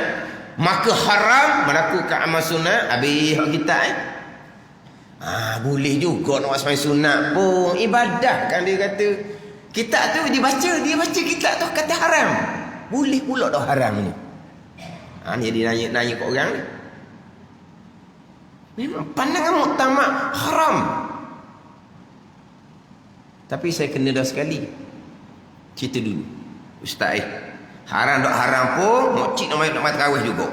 maka haram melakukan amal sunat. Habis kitab boleh juga nak sembahyang sunat pun. Ibadah kan dia kata. Kitab tu dia baca kitab tu kata haram. Boleh pula dah haram ni. Jadi nanya kat orang ni. Memang pandangan muktamad haram. Tapi saya kena dah sekali cerita dulu. Ustaz haram tak haram pun mokcik nak main tarawih juga.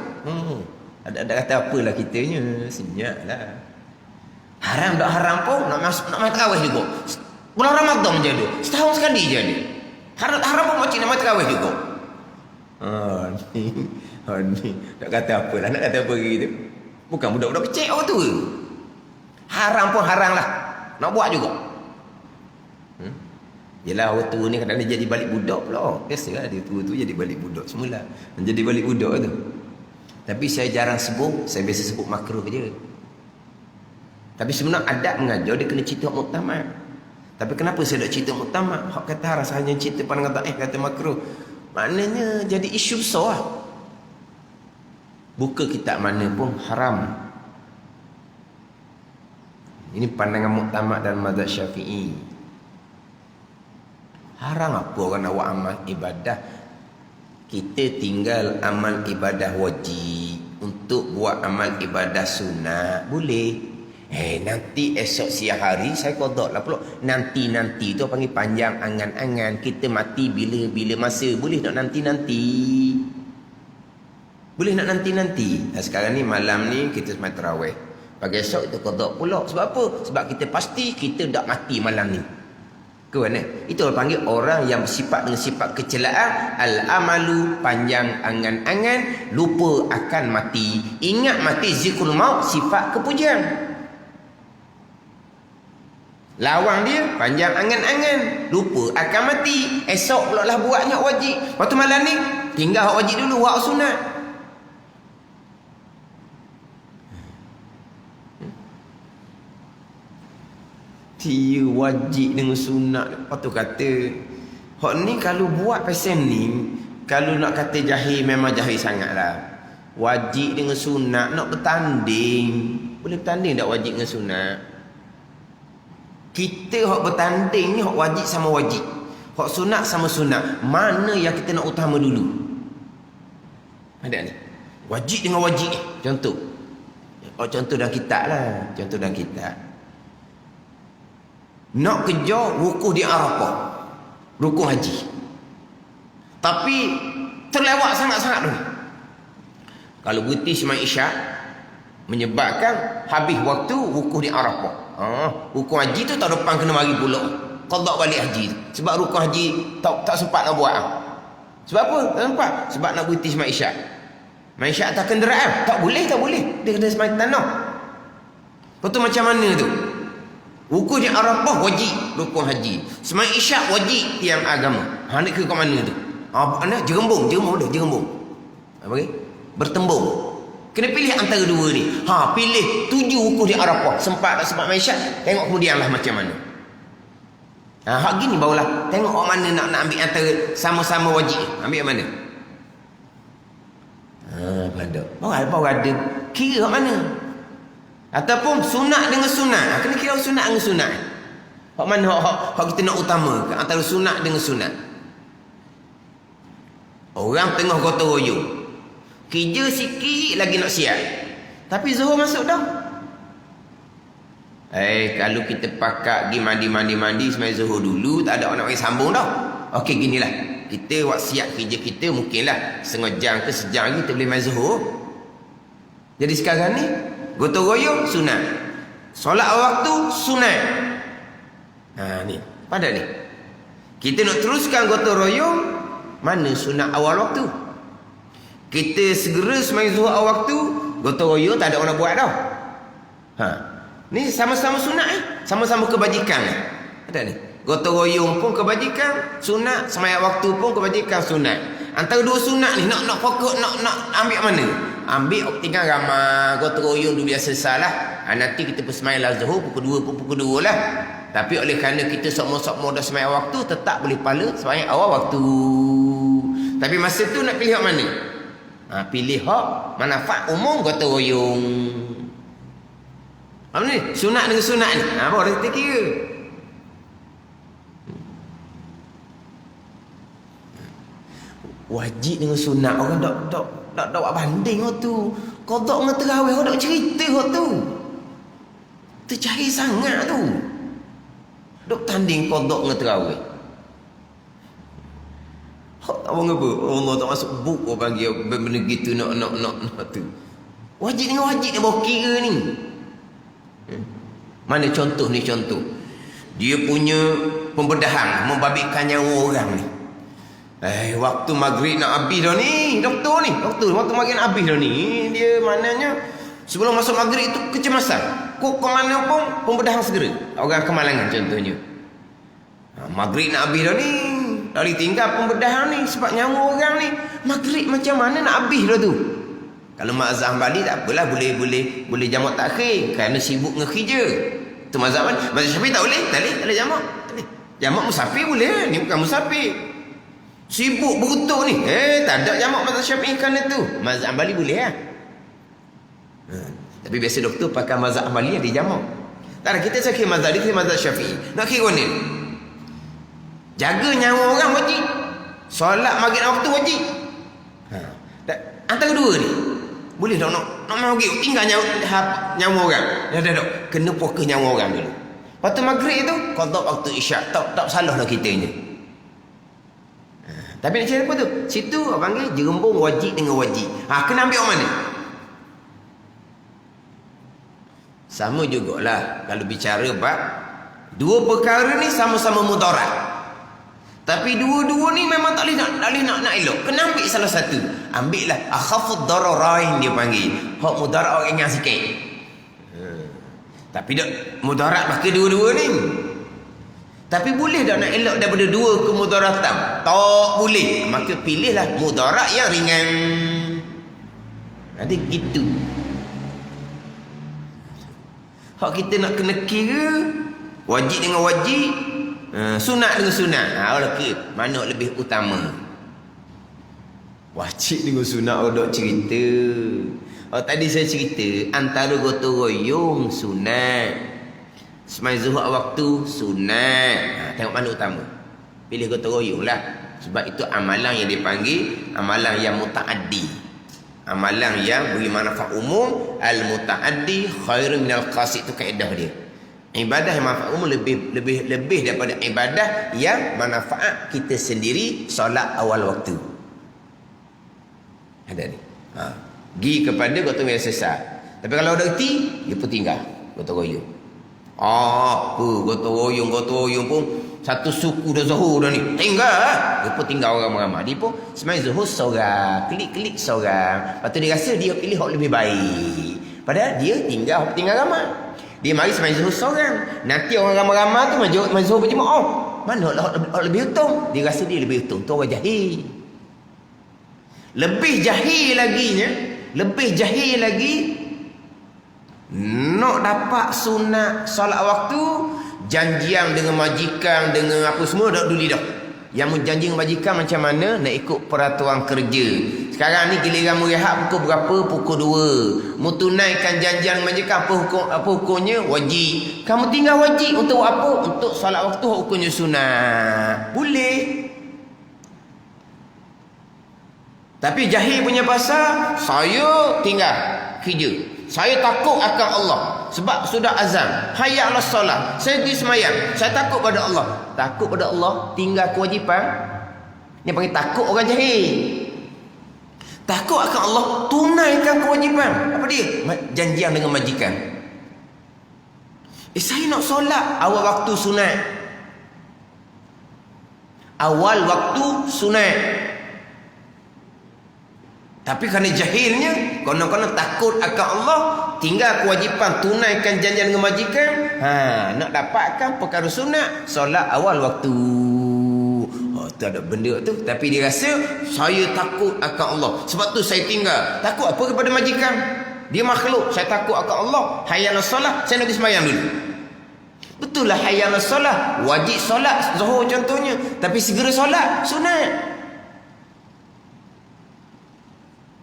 Ada kata apalah kitanya. Senyaplah. Haram tak haram pun nak main tarawih juga. Bulan Ramadan je dia. Setahun sekali je dia. Haram pun mokcik nak main tarawih juga. Ni nak kata apalah, nak kata apa gitu. Bukan budak-budak kecil orang tu. Haram pun haram lah. Nak buat juga. Yelah orang tua ni kadang-kadang dia jadi balik budak pula. Biasalah dia tua tu jadi balik budak semula. Menjadi balik budak tu. Tapi saya jarang sebut. Saya biasa sebut makruh je. Tapi sebenarnya adab mengajar dia kena cerita muktamad. Tapi kenapa saya nak cerita muktamad? Hak kata rasanya cerita pandangan taif kata makruh. Maknanya jadi isu besar lah. Buka kitab mana pun haram. Ini pandangan muktamad dan mazhab Syafi'i. Haram apa orang nak buat amal ibadah? Kita tinggal amal ibadah wajib. Untuk buat amal ibadah sunat boleh. Nanti esok siang hari saya kodok lah pula. Nanti tu panggil panjang angan-angan. Kita mati bila masa. Boleh nak nanti-nanti. Boleh nak nanti-nanti. Sekarang ni malam ni kita sembang tarawih. Pagi esok kita kodok pula. Sebab apa? Sebab kita pasti kita tak mati malam ni. Ke mana? Itu panggil orang yang bersifat dengan sifat kecelaan. Al-amalu, panjang angan-angan, lupa akan mati. Ingat mati zikrul maut, sifat kepujian. Lawang dia, panjang angan-angan, lupa akan mati. Esok pula lah buatnya wajib. Waktu malam ni, tinggal hak wajib dulu, buat sunat. Dia wajib dengan sunat. Lepas tu kata, hak ni kalau buat pasal ni, kalau nak kata jahil, memang jahil sangat lah. Wajib dengan sunat, nak bertanding. Boleh bertanding tak wajib dengan sunat? Kita hak bertanding ni, hak wajib sama wajib. Hak sunat sama sunat. Mana yang kita nak utama dulu? Ada ni? Wajib dengan wajib. Contoh. Contoh dalam kitab lah. Contoh dalam kitab. Nak kejar wukuf di Arafah, rukun haji, tapi terlewat sangat-sangat dulu. Kalau berhenti semai isyak, menyebabkan habis waktu wukuf di Arafah. Rukun haji tu tahun depan kena mari pula qada balik haji tu. Sebab rukun haji tak sempat nak buat. Sebab apa? Tak sempat. Sebab nak berhenti semai isyak. Semai isyak atas kenderaan tak boleh. Dia kena semai tanah. Lepas tu macam mana tu? Wukuf di Arafah wajib rukun haji. Semai isyak wajib tiang agama. Nak ke mana tu? Jerembung. Apa ke? Bertembung. Kena pilih antara dua ni. Pilih 7 wukuf di Arafah. Sempat tak sempat isyak, tengok kemudianlah macam mana. Hak gini barulah tengok orang mana nak ambil antara sama-sama wajib. Ambil yang mana? Baru ada kira hak mana. Ataupun sunat dengan sunat. Kena kira sunat dengan sunat. Hak mana hak kita nak utamakan antara sunat dengan sunat. Orang tengah gotong royong, kerja sikit lagi nak siap, tapi zuhur masuk dah. Kalau kita pakat pergi mandi semai zuhur dulu, tak ada orang nak sambung dah. Okey, ginilah. Kita buat siap kerja kita, mungkinlah setengah jam ke sejam lagi kita boleh main zuhur. Jadi sekarang ni gotong royong sunat, solat waktu sunat. Ni pada ni kita nak teruskan gotong royong, mana sunat awal waktu. Kita segera semai zuhur awal waktu, gotong royong tak ada orang nak buat dah. Ni sama-sama sunat, sama-sama kebajikan. Ada ni gotong royong pun kebajikan sunat, semai waktu pun kebajikan sunat. Antara dua sunat ni nak fokus, nak ambil mana? Ambil tinggal ramai gotong royong dulu biasa salah. Nanti kita bersemayam zuhur pukul 2 lah. Tapi oleh kerana kita sok-sok dah semayam waktu, tetap boleh pahala semayam awal waktu. Tapi masa tu nak pilih hak mana? Pilih hak manfaat umum gotong royong. Apa ni? Sunat dengan sunat ni. Baru kita kira. Wajib dengan sunat. Orang tak buat banding tu. Qada dengan tarawih orang tak cerita tu. Tercari sangat tu. Dok tanding qada dengan tarawih. Tak apa apa. Allah tak masuk buk orang panggil benda gitu nak tu. Wajib dengan wajib ni bawa kira ni. Mana contoh ni contoh. Dia punya pembedahan membabitkan nyawa orang ni. Waktu maghrib nak habis dah ni. Doktor waktu maghrib nak habis dah ni. Dia maknanya sebelum masuk maghrib itu kecemasan. Kok ke mana pun pembedahan segera. Orang kemalangan contohnya. Maghrib nak habis dah ni. Dari tinggal pembedahan ni. Sebab nyawa orang ni maghrib macam mana nak habis dah tu. Kalau mazhab Hambali tak apalah, boleh jamak takhir kerana sibuk dengan kerja. Tu mazhab Syafi'i tak boleh jamak. Jamak musafir boleh. Ni bukan musafir. Sibuk berutuk ni. Tak ada jamak mazhab Syafi'i kan itu. Mazhab Hambali boleh lah. Tapi biasa doktor pakai mazhab Hambali ada jamak. Tak ada, kita sakit mazhab dia, kita mazhab Syafi'i. Nak kira ni. Jaga nyawa orang wajib. Solat maghrib waktu wajib. Antara dua ni. Boleh tak nak maghrib tinggal nyawa orang. Dah. Kena fokus nyawa orang dulu. Lepas tu maghrib tu qada waktu isyak. Tak salah lah kita ni. Tapi nak cari apa tu? Situ orang panggil jerembung wajib dengan wajib. Kena ambil orang mana? Sama jugalah kalau bicara bab dua perkara ni sama-sama mudarat. Tapi dua-dua ni memang tak boleh nak elok. Kena ambil salah satu. Ambillah akhafud dararain dia panggil. Hak mudarat orang ingat sikit. Tapi tak mudarat pakai dua-dua ni. Tapi boleh tak nak elok daripada dua kemudaratan? Tak boleh. Maka pilihlah mudarat yang ringan. Ada gitu. Hak kita nak kena kira wajib dengan wajib, sunat dengan sunat. Mana lebih utama? Wajib dengan sunat dok cerita. Tadi saya cerita antara gotong royong sunat. Semai zuhur waktu sunat. Tengok mana utama. Pilih gotong royong lah. Sebab itu amalan yang dipanggil amalan yang mutaaddi. Amalan yang beri manfaat umum. Al-mutaaddi khairun minal qasid. Itu kaedah dia. Ibadah yang manfaat umum lebih daripada ibadah yang manfaat kita sendiri. Solat awal waktu. Ada ni. Gi kepada gotong royong sesat. Tapi kalau ada erti, dia pun tinggal gotong royong. Gotong royong pun satu suku dah zuhur dah ni. Tinggal. Dia pun tinggal orang ramai. Dia pun semain zuhur seorang, klik-klik seorang. Lepas tu dia rasa dia pilih hak lebih baik. Padahal dia tinggal ramai. Dia mari semain zuhur seorang. Nanti orang ramai-ramai tu main zuhur berjemaah. Mana hak lebih untung? Dia rasa dia lebih untung. Tu orang jahil. Lebih jahil lagi nak dapat sunat solat waktu, janjian dengan majikan, dengan apa semua dah dulu dah. Yang menjanji dengan majikan macam mana? Nak ikut peraturan kerja. Sekarang ni giliran merehat pukul berapa? Pukul 2. Mu tunaikan janjian dengan majikan, apa hukumnya? Wajib. Kamu tinggal wajib untuk apa? Untuk solat waktu hukumnya sunat. Boleh. Tapi jahil punya pasal, saya tinggal kerja. Saya takut akan Allah. Sebab sudah azan. Hayya 'alas solat. Saya pergi semayang. Saya takut pada Allah. Takut pada Allah, tinggal kewajipan. Ini panggil takut orang jahil. Takut akan Allah, tunaikan kewajipan. Apa dia? Janjian dengan majikan. Saya nak solat awal waktu sunat. Awal waktu sunat. Tapi kerana jahilnya, konon-konon takut akan Allah, tinggal kewajipan tunaikan janjian dengan majikan. Nak dapatkan perkara sunat, solat awal waktu. Tak ada benda tu. Tapi dia rasa, saya takut akan Allah. Sebab tu saya tinggal. Takut apa kepada majikan? Dia makhluk. Saya takut akan Allah. Hayya 'alas solat, saya nak pergi sembahyang dulu. Betul lah hayya 'alas solat. Wajib solat, zuhur contohnya. Tapi segera solat, sunat.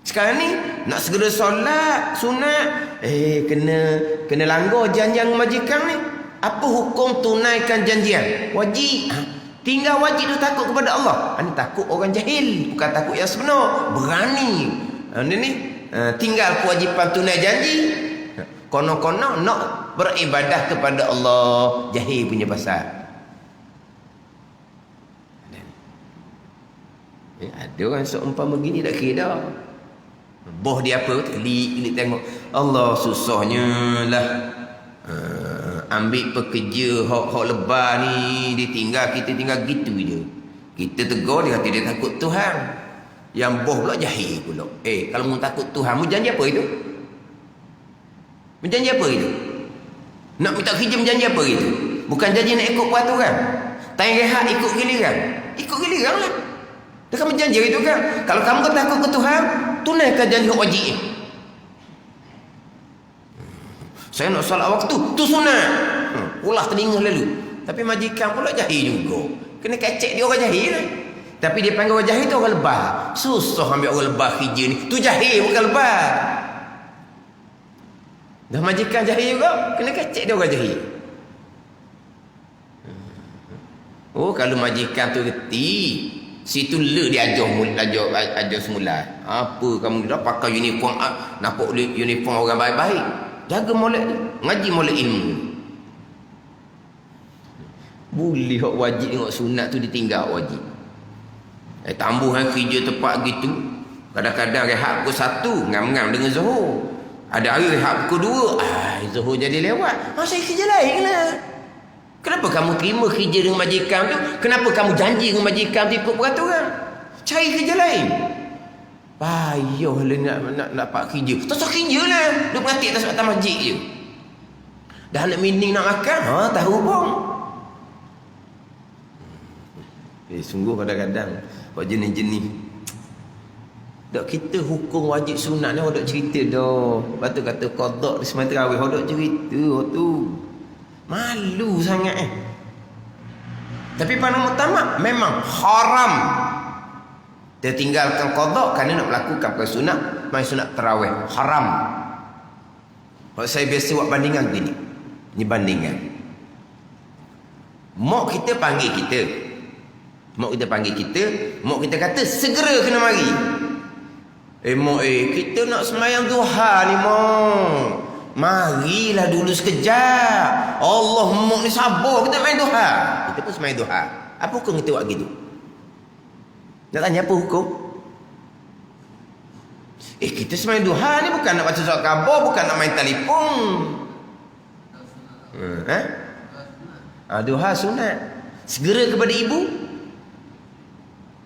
Sekarang ni nak segera solat sunat, kena langgar janjian majikan ni. Apa hukum tunaikan janjian? Wajib. Tinggal wajib tu takut kepada Allah. Ini takut orang jahil, bukan takut yang sebenar. Berani. Ini tinggal kewajipan tunai janji. Konon-konon nak beribadah kepada Allah. Jahil punya pasal. Ada orang seumpama begini tak kira dah. Boh dia apa? Klik tengok. Allah susahnya lah. Ambil pekerja hak lebar ni, dia tinggal, kita tinggal gitu je. Kita tegur dia kata dia takut Tuhan. Yang boh pula jahil pula. Kalau mu takut Tuhan, mu janji apa itu? Menjanji apa itu? Nak minta kerja menjanji apa itu? Bukan janji nak ikut peraturan. Tanya rehat ikut giliran. Ikut giliran lah. Dia kan berjanji itu kan. Kalau kamu takut ke Tuhan, tunaikan janji wajib. Saya nak solat waktu, tu sunat. Ulah telinga lalu. Tapi majikan pula jahil juga. Kena kecek dia orang jahil lah. Tapi dia panggil orang jahil tu orang lebah. Susah ambil orang lebah kerja ni. Tu jahil bukan lebah. Dah majikan jahil juga, kena kecek dia orang jahil. Oh, kalau majikan tu reti, situ le dia ajar semula. Apa kamu dah pakai uniform, nampak uniform orang baik-baik. Jaga molek ni, ngaji molek ilmu. Boleh hak wajib tengok sunat tu ditinggal wajib. Tambuhan kerja tepat gitu. Kadang-kadang rehat pukul 1, ngam-ngam dengan Zuhur. Ada hari rehat pukul 2, Zuhur jadi lewat. Saya kerja lain lah. Kenapa kamu terima kerja dengan majikan tu? Kenapa kamu janji dengan majikan tu ikut peraturan? Cari kerja lain. Payahlah nak dapat kerja. Tak usah kerja lah. Dia berhati atas atas masjid je. Dah nak mining nak makan, tahu pun. Sungguh kadang-kadang buat jenis-jenis. Dok kita hukum wajib sunat ni dok cerita dah. Lepas tu kata qada di semai tarawih dok cerita tu. Malu sangat Tapi pada muktamad memang haram tertinggalkan qada kerana nak melakukan sunat, mai sunat tarawih. Haram. Kalau saya biasa buat bandingan gini. Ni bandingan. Mak kita panggil kita. Mak kita kata segera kena mari. Mak kita nak semayang duha ni mak. Marilah dulu sekejap. Allah mak ni sabar kita main duha. Kita pun semayang duha. Apa hukum kita buat gitu? Nak tanya apa hukum? Kita semayang duha ni bukan nak baca surat khabar, bukan nak main telefon. Duha sunat. Segera kepada ibu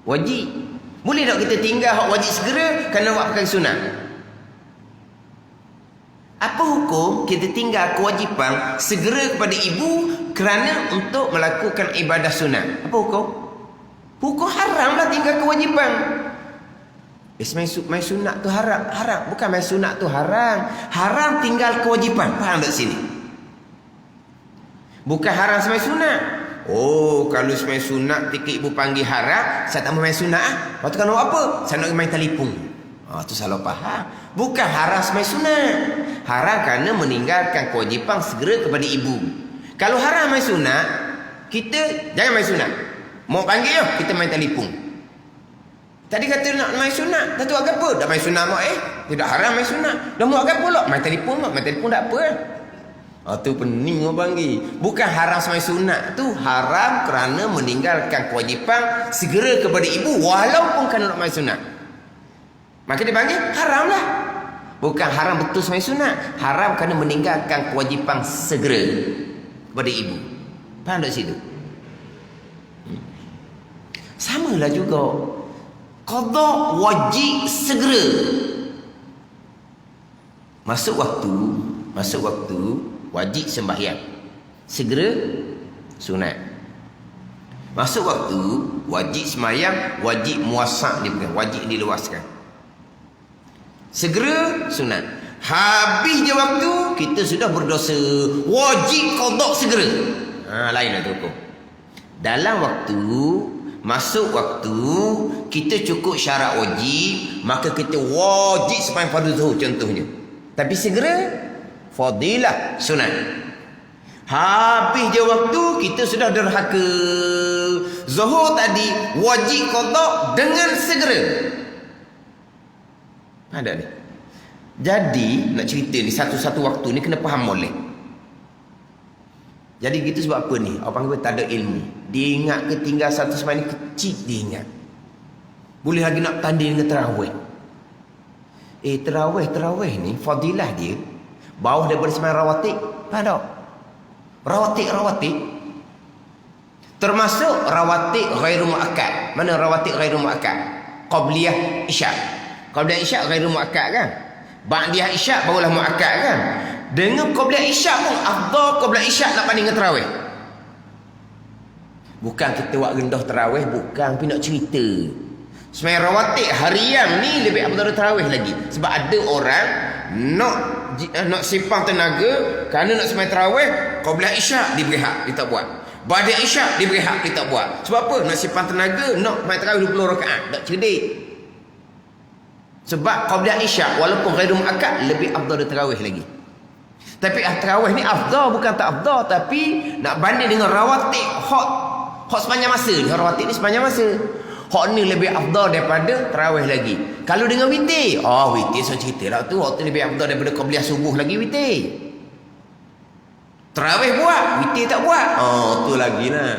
wajib. Boleh tak kita tinggal hak wajib segera kerana buat perkara sunat? Apa hukum kita tinggal kewajipan segera kepada ibu kerana untuk melakukan ibadah sunat? Apa hukum? Hukum haram lah tinggal kewajipan. Main sunat tu haram. Bukan main sunat tu haram. Haram tinggal kewajipan. Faham tak sini? Bukan haram semai sunat. Kalau semai sunat ketika ibu panggil haram, saya tak mau main sunat. Lepas tu kan apa? Saya nak main telefon. Tu salah faham. Bukan haram semai sunat. Haram kerana meninggalkan kewajipan segera kepada ibu. Kalau haram main sunat, kita jangan main sunat. Mau panggil kita main telefon. Tadi kata nak main sunat, dah tu agak apa? Dah main sunat mak tidak haram main sunat. Dah mau agak apa lah? Main telefon mak, main telefon tak apa tu pening orang panggil. Bukan haram semai sunat tu, haram kerana meninggalkan kewajipan segera kepada ibu walaupun kerana nak main sunat. Maka dia panggil haram lah. Bukan haram betul semai sunat, haram kerana meninggalkan kewajipan segera kepada ibu. Faham tak situ? Samalah juga qada wajib segera. Masuk waktu wajib sembahyang, segera sunat. Masuk waktu wajib sembahyang, wajib muasak dia bukan, wajib diluaskan. Segera sunat. Habis je waktu kita sudah berdosa, wajib qada segera. Lainlah tu hukum. Dalam waktu, masuk waktu kita cukup syarat wajib, maka kita wajib sembahyang fardu zuhur contohnya. Tapi segera fadilah sunat. Habis je waktu kita sudah derhaka, zuhur tadi wajib qada dengan segera. Ada ni. Jadi nak cerita ni satu-satu waktu ni kena faham molek. Jadi gitu sebab apa ni? Orang panggil tak ada ilmu. Dia ingat ketinggal satu sembahyang ni kecil dia ingat. Boleh lagi nak tanding dengan tarawih. Tarawih ni fadilah dia bawah daripada sembahyang rawatib. Faham tak? Rawatib termasuk rawatib ghairu muakkad. Mana rawatib ghairu muakkad? Qabliyah isyak. Qabliyah isyak ghairu muakkad kan? Ba'diyah isyak barulah muakkad kan? Dengan qabliyah isyak pun afdal qabliyah isyak nak banding dengan tarawih. Bukan kita buat rendah tarawih, bukan, tapi nak cerita. Sembahyang rawatib harian ni lebih afdal tarawih lagi. Sebab ada orang nak simpang tenaga kerana nak sembahyang tarawih, qabliyah isyak dia berehat, dia tak buat. Ba'da isyak dia beri hak kita buat. Sebab apa? Nak simpan tenaga, nak main tarawih 20 rakaat. Tak cerdik. Sebab qabla isyak walaupun ghairu muakkad lebih afdal dari tarawih lagi. Tapi tarawih ni afdal bukan tak afdal, tapi nak banding dengan rawatib hak sepanjang masa ni. Rawatib ni sepanjang masa. Hak ni lebih afdal daripada tarawih lagi. Kalau dengan witir, witir saya cerita lah tu, hak tu lebih afdal daripada qabliyah subuh lagi witir. Tarawih buat, witir tak buat. Tu lagi lah.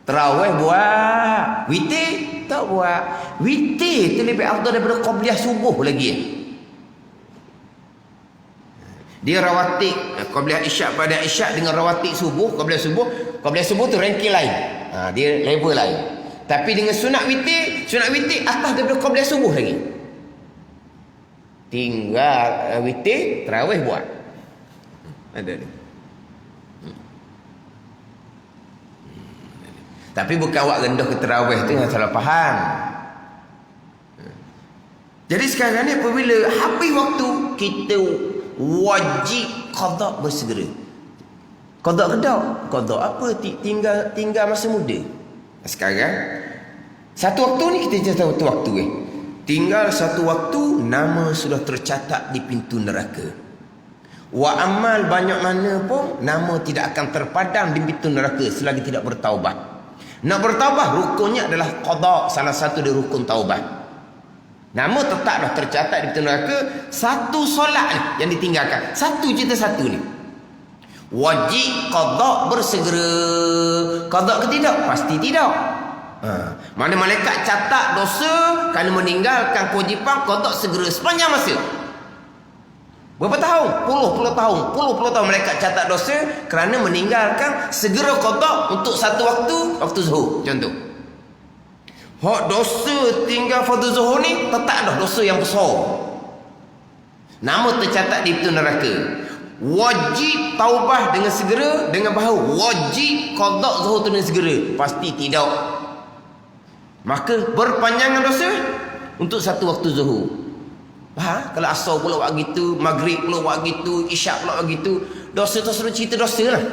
Tarawih buat, witir tak buat. Witir tu lebih afdal daripada qabliyah subuh lagi. Dia rawatib qabliyah isyak pada isyak dengan rawatib subuh, qabliyah subuh tu ranking lain. Dia level lain. Tapi dengan sunat witir atas daripada qabliyah subuh lagi. Tinggal witir, tarawih buat. Ada ni. Tapi bukan awak rendah ke tarawih tu yang salah faham. Jadi sekarang ni apabila habis waktu, kita wajib qada bersegera. Qada apa? Tinggal masa muda. Sekarang satu waktu ni kita cerita satu waktu tinggal satu waktu, nama sudah tercatat di pintu neraka. Wa amal banyak mana pun nama tidak akan terpadam di pintu neraka selagi tidak bertaubat. Nak bertaubat rukunnya adalah qada, salah satu dari rukun taubat. Nama tetap dah tercatat di pintu neraka. Satu solat ni yang ditinggalkan, satu ni wajib qada bersegera. Qada ke tidak? Pasti tidak. Mana malaikat catat dosa kerana meninggalkan kewajipan qada segera sepanjang masa. Berapa tahun? Puluh tahun mereka catat dosa kerana meninggalkan segera qada untuk satu waktu zuhur. Contoh. Hak dosa tinggal fardu zuhur ni tetap dah dosa yang besar. Nama tercatat di pintu neraka. Wajib taubah dengan segera, dengan bahawa wajib qada zuhur tu dengan segera. Pasti tidak. Maka berpanjangan dosa untuk satu waktu zuhur. Kalau asar pula buat gitu, maghrib pula buat gitu, isyak pula buat gitu, dosa tu suruh cerita dosa lah.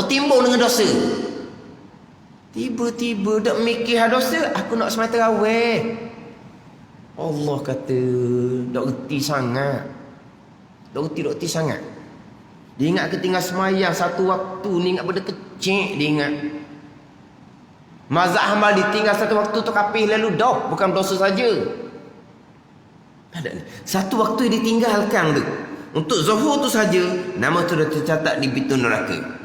Bertimbung dengan dosa. Tiba-tiba dak mikir dosa, aku nak semai tarawih. Allah kata dak reti sangat. Dak reti sangat. Dia ingat ketinggal semayang satu waktu ni, ingat benda kecil dia ingat. Mazhab Hambali ditinggal satu waktu tu kapih lalu dah, bukan dosa saja. Satu waktu yang ditinggalkan tu untuk zuhur tu saja, nama tu dah tercatat di pintu neraka.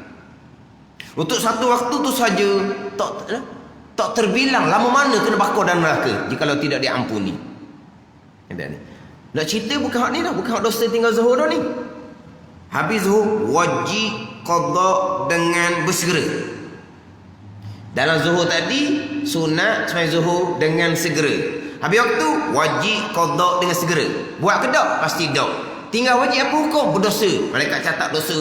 Untuk satu waktu tu saja tak terbilang lama mana kena bakar dalam neraka jikalau tidak diampuni. Nak cerita bukan hak ni dah, bukan hak dosa tinggal zuhur dah ni. Habis zuhur wajib qada dengan bersegera. Dalam zuhur tadi sunat sembahyang zuhur dengan segera. Habis waktu wajib qada dengan segera. Buat ke tak? Pasti tak. Tinggal wajib apa hukum? Berdosa. Malaikat catat dosa.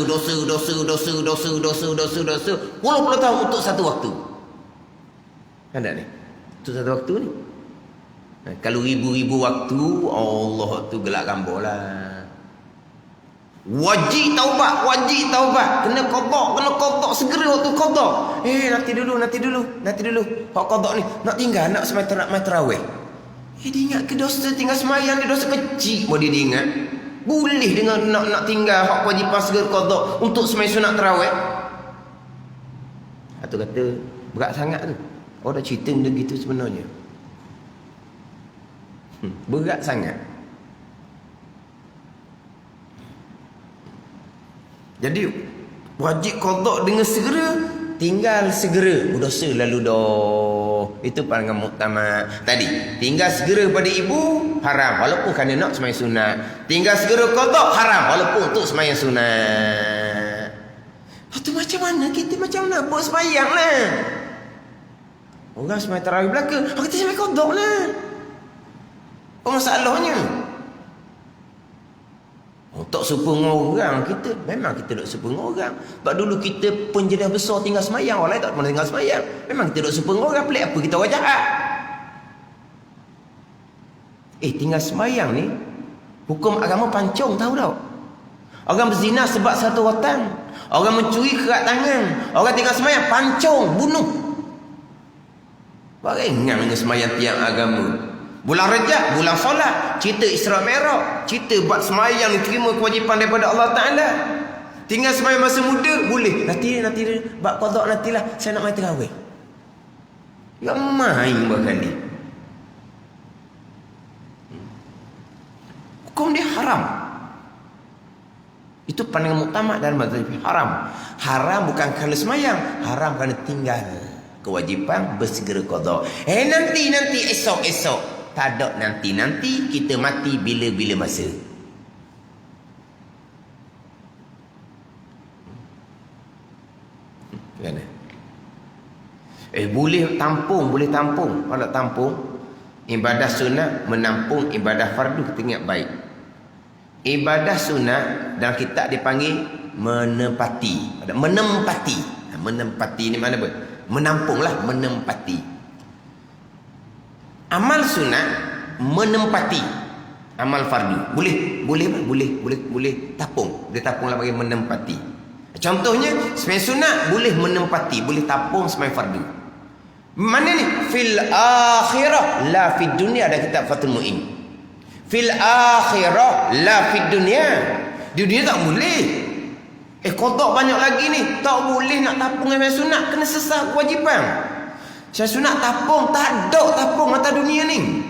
Puluh tahun untuk satu waktu. Ada ni. Untuk satu waktu ni. Kalau ribu-ribu waktu, Allah tu gelak gambar lah. Wajib taubat. Kena qada segera waktu qada. Nanti dulu. Hak qada ni nak tinggal nak semai tarawih. Dia ingat ke dosa tinggal semayang, dia dosa kecil pun dia ingat. Boleh dengan nak tinggal hak kewajipan segera qada untuk semai sunat tarawih. Atau kata berat sangat tu. Orang dah cerita benda gitu sebenarnya. Berat sangat. Jadi wajib qada dengan segera, tinggal segera berdosa lalu dah. Itu pandangan muktamad tadi. Tinggal segera pada ibu haram walaupun kerana nak sembahyang sunat. Tinggal segera qada haram walaupun untuk sembahyang sunat. Tu macam mana kita macam nak buat sembahyang lah. Orang sembahyang tarawih belaka, kita sembahyang qada lah. Apa masalahnya? Tak serupa dengan orang kita. Memang kita tak serupa dengan orang. Sebab dulu kita penjenis besar tinggal semayang, orang lain tak pernah tinggal semayang. Memang kita tak serupa dengan orang. Pelik apa kita orang jahat? Tinggal semayang ni hukum agama pancung, tahu tak? Orang berzina sebab satu watan. Orang mencuri kerat tangan. Orang tinggal semayang pancung, bunuh. Barengan dengan semayang tiang agama. Bulan Rajab, bulan solat, cerita Isra Mi'raj, cerita buat semayang ni terima kewajipan daripada Allah Taala. Tinggal semayang masa muda boleh. Nanti bab qada nantilah saya nak main tarawih. Yang main berkali. Hukum dia haram. Itu pandangan muktamad dalam mazhab haram. Haram bukan kerana semayang, haram kerana tinggal kewajipan bersegera qada. Nanti esok. Tak ada nanti kita mati bila-bila masa. Kan? Boleh tampung. Kalau tampung ibadah sunat menampung ibadah fardu, kita ingat baik. Ibadah sunat dalam kitab dipanggil menempati. Menempati ni mana apa? Menampunglah, menempati. Amal sunat menempati amal fardu. Boleh tapung. Boleh tapung lah bagi menempati. Contohnya sembahyang sunat boleh menempati, boleh tapung sembahyang fardu. Mana ni? Fil akhirah la fid dunya, ada kitab Fathul Mu'in. Fil akhirah la fid dunya. Di dunia tak boleh. Qada banyak lagi ni, tak boleh nak tapung sembahyang sunat, kena sesat kewajipan. Saya sunat tapung, tak ada tapung mata dunia ni.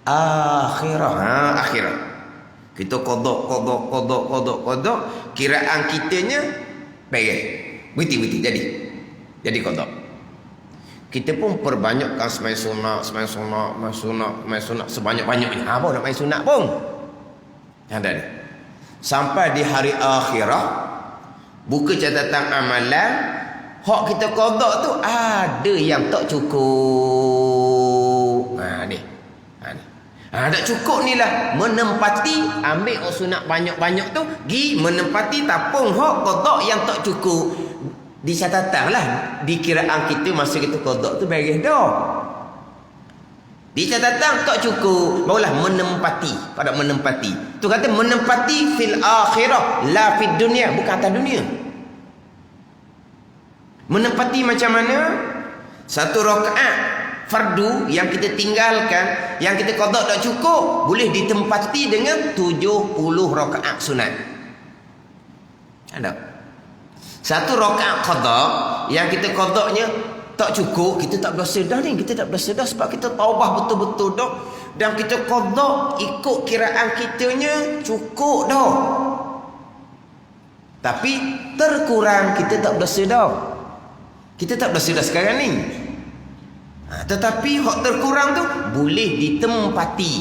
Akhirah. Kita kodok, kiraan kitanya baik. Berhenti jadi kodok. Kita pun perbanyakkan sembahyang sunat sebanyak-banyaknya. Apa nak main sunat pun? Ada. Sampai di hari akhirah, buka catatan amalan, hak kita qada tu ada yang tak cukup. Ni. Tak cukup ni lah. Menempati, ambil sunat banyak-banyak tu, pergi menempati tapung hak qada yang tak cukup. Di catatan lah, di kiraan kita masa kita qada tu beres dah. Di catatan tak cukup, barulah menempati. Pada menempati tu kata menempati fil akhirah la fid dunya, bukan atas dunia. Menempati macam mana? Satu rakaat fardu yang kita tinggalkan, yang kita qada tak cukup, boleh ditempati dengan 70 rakaat sunat. Ada. Satu rakaat qada yang kita qadanya tak cukup, kita tak berasa dah ni, kita tak berasa dah sebab kita taubah betul-betul dah, dan kita qada ikut kiraan kitanya cukup dah. Tapi terkurang, kita tak berasa dah. Kita tak berasa dah sekarang ni. Tetapi hak terkurang tu boleh ditempati,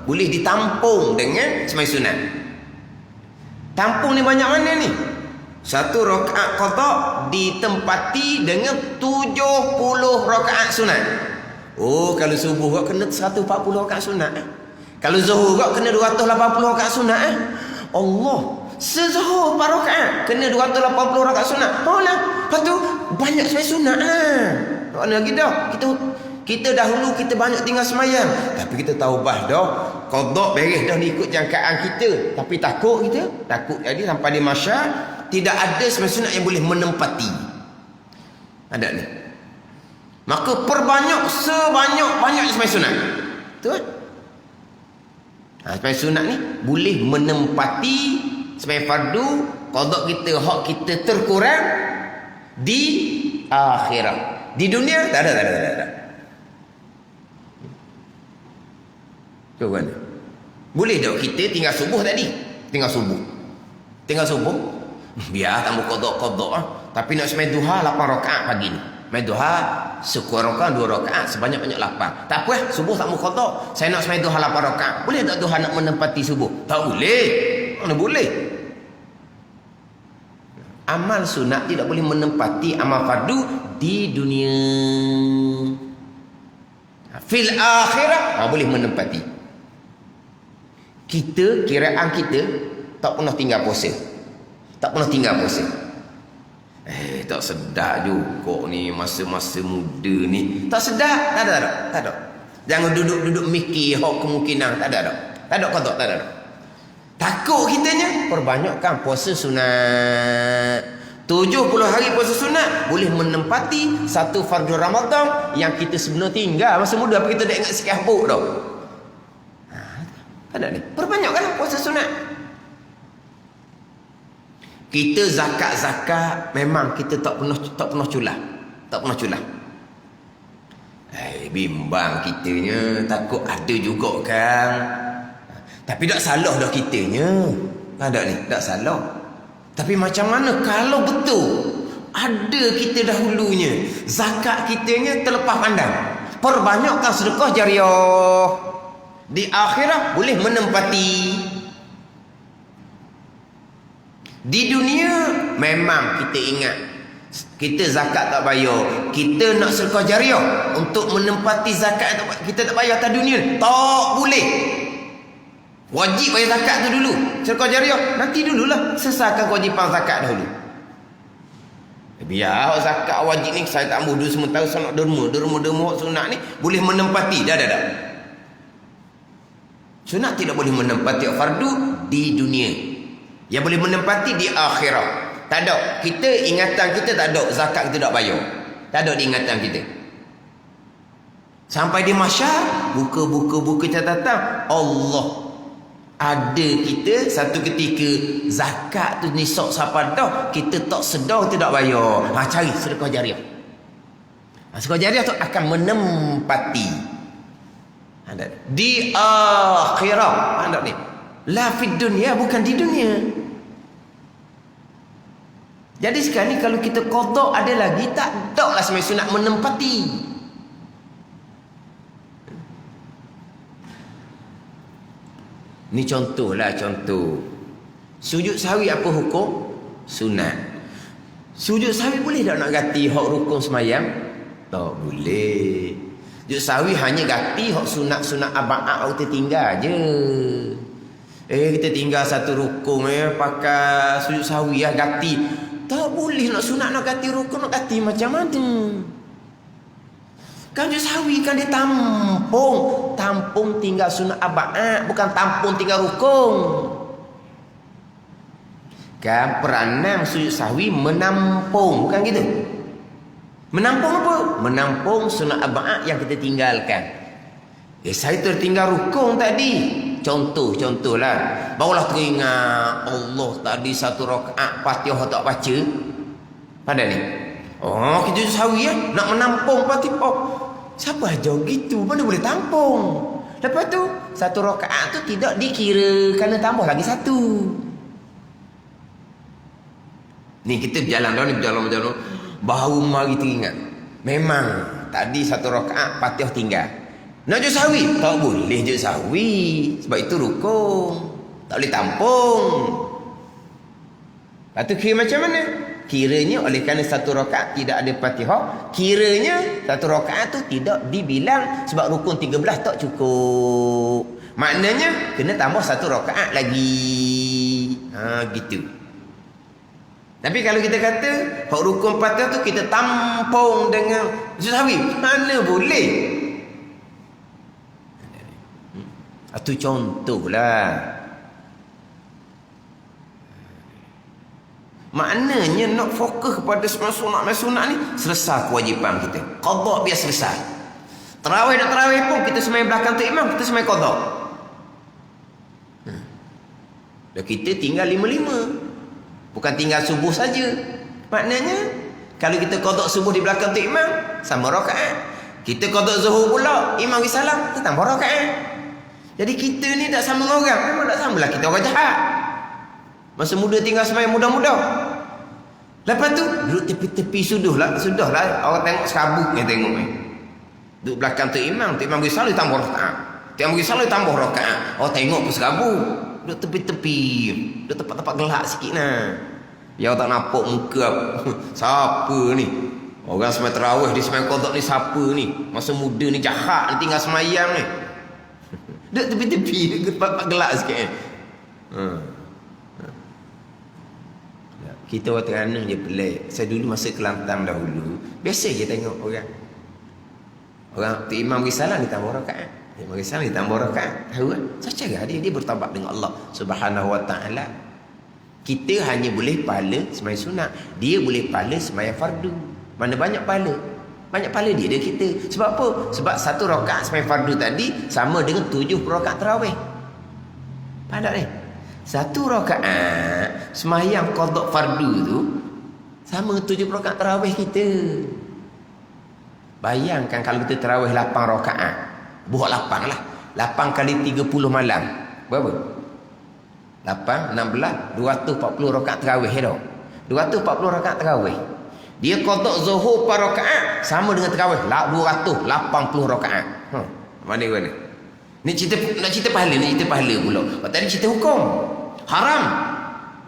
boleh ditampung dengan sembahyang sunat. Tampung ni banyak mana ni? Satu rakaat qada ditempati dengan 70 rakaat sunat. Kalau subuh kau kena 140 rakaat sunat. Kalau zuhur kau kena 280 rakaat sunat. Allah, sezuhur 4 rakaat kena 280 rakaat sunat. Lepas tu banyak sembahyang sunat Mana lagi dah? Kita dahulu kita banyak tinggal semayang, tapi kita taubah dah, qada beres dah ni ikut jangkaan kita. Tapi takut jadi sampai di masyar tidak ada sembahyang sunat yang boleh menempati. Ada ni. Maka perbanyak sebanyak-banyak sembahyang sunat. Betul? Sembahyang sunat ni boleh menempati sembahyang fardu, qada kita, hak kita terkurang di akhirat. Di dunia tak ada. Cuba ni. Boleh tak kita tinggal subuh tadi? Tinggal subuh. Biar tak buka qada. Tapi nak sembahyang duha 8 rakaat pagi ni. Sembahyang duha sekurang rakaat 2 rakaat, sebanyak-banyak 8. Tak apa, subuh tak buka qada. Saya nak sembahyang duha 8 rakaat. Boleh tak duha nak menempati subuh? Tak boleh. Mana boleh? Amal sunat tidak boleh menempati amal fardu di dunia. Fil akhirah boleh menempati. Kiraan kita tak pernah tinggal puasa. Tak sedar juga ni masa-masa muda ni. Tak sedar. Tak ada. Jangan duduk mikir hak kemungkinan. Tak ada qada. Tak ada. Takut kitanya, perbanyakkan puasa sunat. 70 hari puasa sunat boleh menempati satu fardu Ramadan yang kita sebenarnya tinggal masa muda, apa kita dah ingat sikit habuk dah. Ada ni, perbanyakkan puasa sunat. Kita zakat memang kita tak pernah culah. Tak pernah culah. Bimbang kitanya, takut ada juga kan. Tapi tak salah dah kitanya. Ada ni, tak salah. Tapi macam mana kalau betul ada kita dahulunya zakat kitanya terlepas pandang, perbanyakkan sedekah jariah, di akhirat boleh menempati. Di dunia memang kita ingat kita zakat tak bayar, kita nak sedekah jariah untuk menempati zakat kita tak bayar atas dunia, tak boleh. Wajib bayar zakat tu dulu, sedekah jariah nanti dululah, selesaikan kewajipan zakat dahulu. Biar zakat wajib ni saya tak mudah sementara saya nak derma sunat ni boleh menempati dah. Sunat tidak boleh menempati fardu di dunia, yang boleh menempati di akhirat. Tak ada, kita ingatan kita tak ada, zakat kita tak bayar, tak ada di ingatan kita. Sampai di mahsyar buka catatan Allah, ada kita satu ketika zakat tu nisab siapa dah, kita tak sedar, tidak bayar. Cari sedekah jariah. Sedekah jariah tu akan menempati di akhirat. Anda ni la fid dunya, bukan di dunia. Jadi sekarang ni kalau kita qada ada lagi, tak ada lah semai sunat menempati. Ni contohlah, contoh. Sujud sahwi apa hukum? Sunat. Sujud sahwi boleh tak nak ganti hak rukun semayang? Tak boleh. Sujud sahwi hanya ganti hak sunat-sunat aba'at kita tinggal je. Kita tinggal satu rukun pakai sujud sahwi ganti. Tak boleh nak sunat nak ganti rukun, nak ganti macam mana? Kan sujud sahwi kan dia tampung tinggal sunat aba'at, bukan tampung tinggal rukun. Kan peranan sujud sahwi menampung, bukan gitu. Menampung apa? Menampung sunat aba'at yang kita tinggalkan. Saya tertinggal rukun tadi. Contohlah. Barulah teringat Allah tadi satu rakaat Fatihah tak baca. Pada ni. Kita sujud sahwi nak menampung Fatihah. Siapa ajar gitu? Mana boleh tampung? Lepas tu satu rakaat tu tidak dikira, kerana tambah lagi satu. Ni kita berjalan. Baru mari teringat. Memang tadi satu rakaat Fatihah tinggal. Nak sujud sahwi? Tak boleh sujud sahwi. Sebab itu rukun. Tak boleh tampung. Lepas tu kira macam mana? Kiranya oleh kerana satu rakaat tidak ada Fatihah, kiranya satu rakaat tu tidak dibilang sebab rukun 13 tak cukup. Maknanya kena tambah satu rakaat lagi. Gitu. Tapi kalau kita kata hak rukun Fatihah tu kita tampung dengan sujud sahwi, mana boleh? Itu contohlah. Maknanya nak fokus kepada sunat ni, selesai kewajipan kita. Qada biar selesai. Tarawih nak tarawih pun kita sembahyang belakang tu imam, kita sembahyang qada. Dan kita tinggal 5-5. Bukan tinggal subuh saja. Maknanya kalau kita qada subuh di belakang tu imam, sama rakaat. Kita qada zuhur pula, imam bagi salam, kita tambah rakaat. Jadi kita ni tak sama orang. Memang tak samalah kita orang jahat. Masa muda tinggal sembahyang muda-muda. Lepas tu duduk tepi-tepi sudahlah orang tengok serabut yang tengok ni. Duduk belakang tu imam bagi salam tambah rakaat. Tiang bagi salam tambah rakaat. Orang tengok pun serabut. Duduk tepi-tepi. Duduk tempat-tempat gelap sikit nah. Biar tak nampak muka siapa ni. Orang sembahyang tarawih di sembahyang qada ni siapa ni? Masa muda ni jahat ni tinggal sembahyang ni. Duduk tepi-tepi tempat-tempat gelap sikit ni. Kita orang Terengganu je pelik. Saya dulu masa Kelantan dahulu, biasa je tengok orang tu imam bagi salam dia tambah rakaat. Bagi sana dia tambah rakaat. Tahu kan? Secara dia bertaubat dengan Allah Subhanahu wa taala. Kita hanya boleh pahala sembahyang sunat. Dia boleh pahala sembahyang fardu. Mana banyak pahala? Banyak pahala dia kita. Sebab apa? Sebab satu rakaat sembahyang fardu tadi sama dengan 70 rakaat tarawih. Faham tak ni? Satu rakaat sembahyang qada fardu tu sama 70 rakaat tarawih kita. Bayangkan kalau kita tarawih 8 rakaat. Buat 8 lah. 8 kali 30 malam. Berapa? 8, 16, 240 rakaat tarawih dah. 240 rakaat tarawih. Dia qada zuhur per rakaat sama dengan tarawih 280 rakaat. Mana ni? Ni cerita nak cerita pahala, ni cerita pahala pula. Tadi cerita hukum. Haram.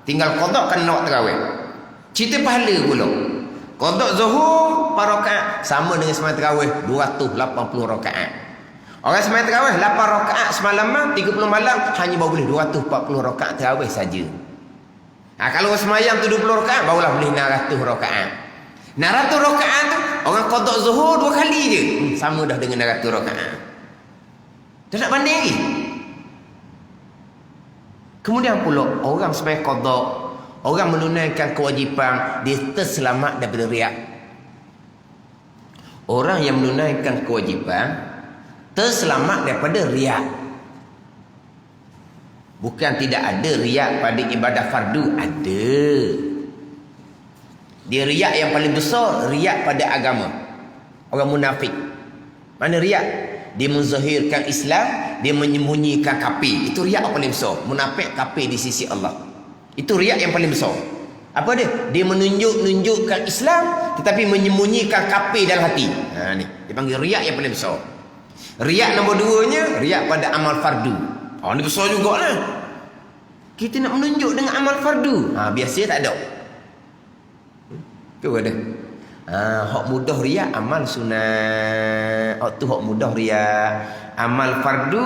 Tinggal qada kan nak tarawih. Cerita pahala pula. Qada zuhur per rakaat sama dengan sembahyang tarawih 280 rakaat. Orang sembahyang tarawih 8 rakaat semalaman 30 malam hanya boleh 240 rakaat tarawih saja. Kalau sembahyang 70 rakaat barulah boleh 600 rakaat. 600 rakaat tu orang qada zuhur 2 kali je. Sama dah dengan 600 rakaat. Tak nak banding lagi. Kemudian pula orang sembahyang qada, orang menunaikan kewajipan, dia terselamat daripada riak. Orang yang menunaikan kewajipan terselamat daripada riak. Bukan tidak ada riak pada ibadah fardu, ada. Dia riak yang paling besar, riak pada agama. Orang munafik. Mana riak? Dia menzahirkan Islam, dia menyembunyikan kafir. Itu riak yang paling besar. Munafik kafir di sisi Allah. Itu riak yang paling besar. Apa dia? Dia menunjukkan Islam tetapi menyembunyikan kafir dalam hati. Ni dia panggil riak yang paling besar. Riak nombor 2-nya, riak pada amal fardu. Ni besar jugalah. Kita nak menunjuk dengan amal fardu. Biasanya tak ada. Tu ada. Hak mudah riak amal sunat. Tu hak mudah riak. Amal fardu,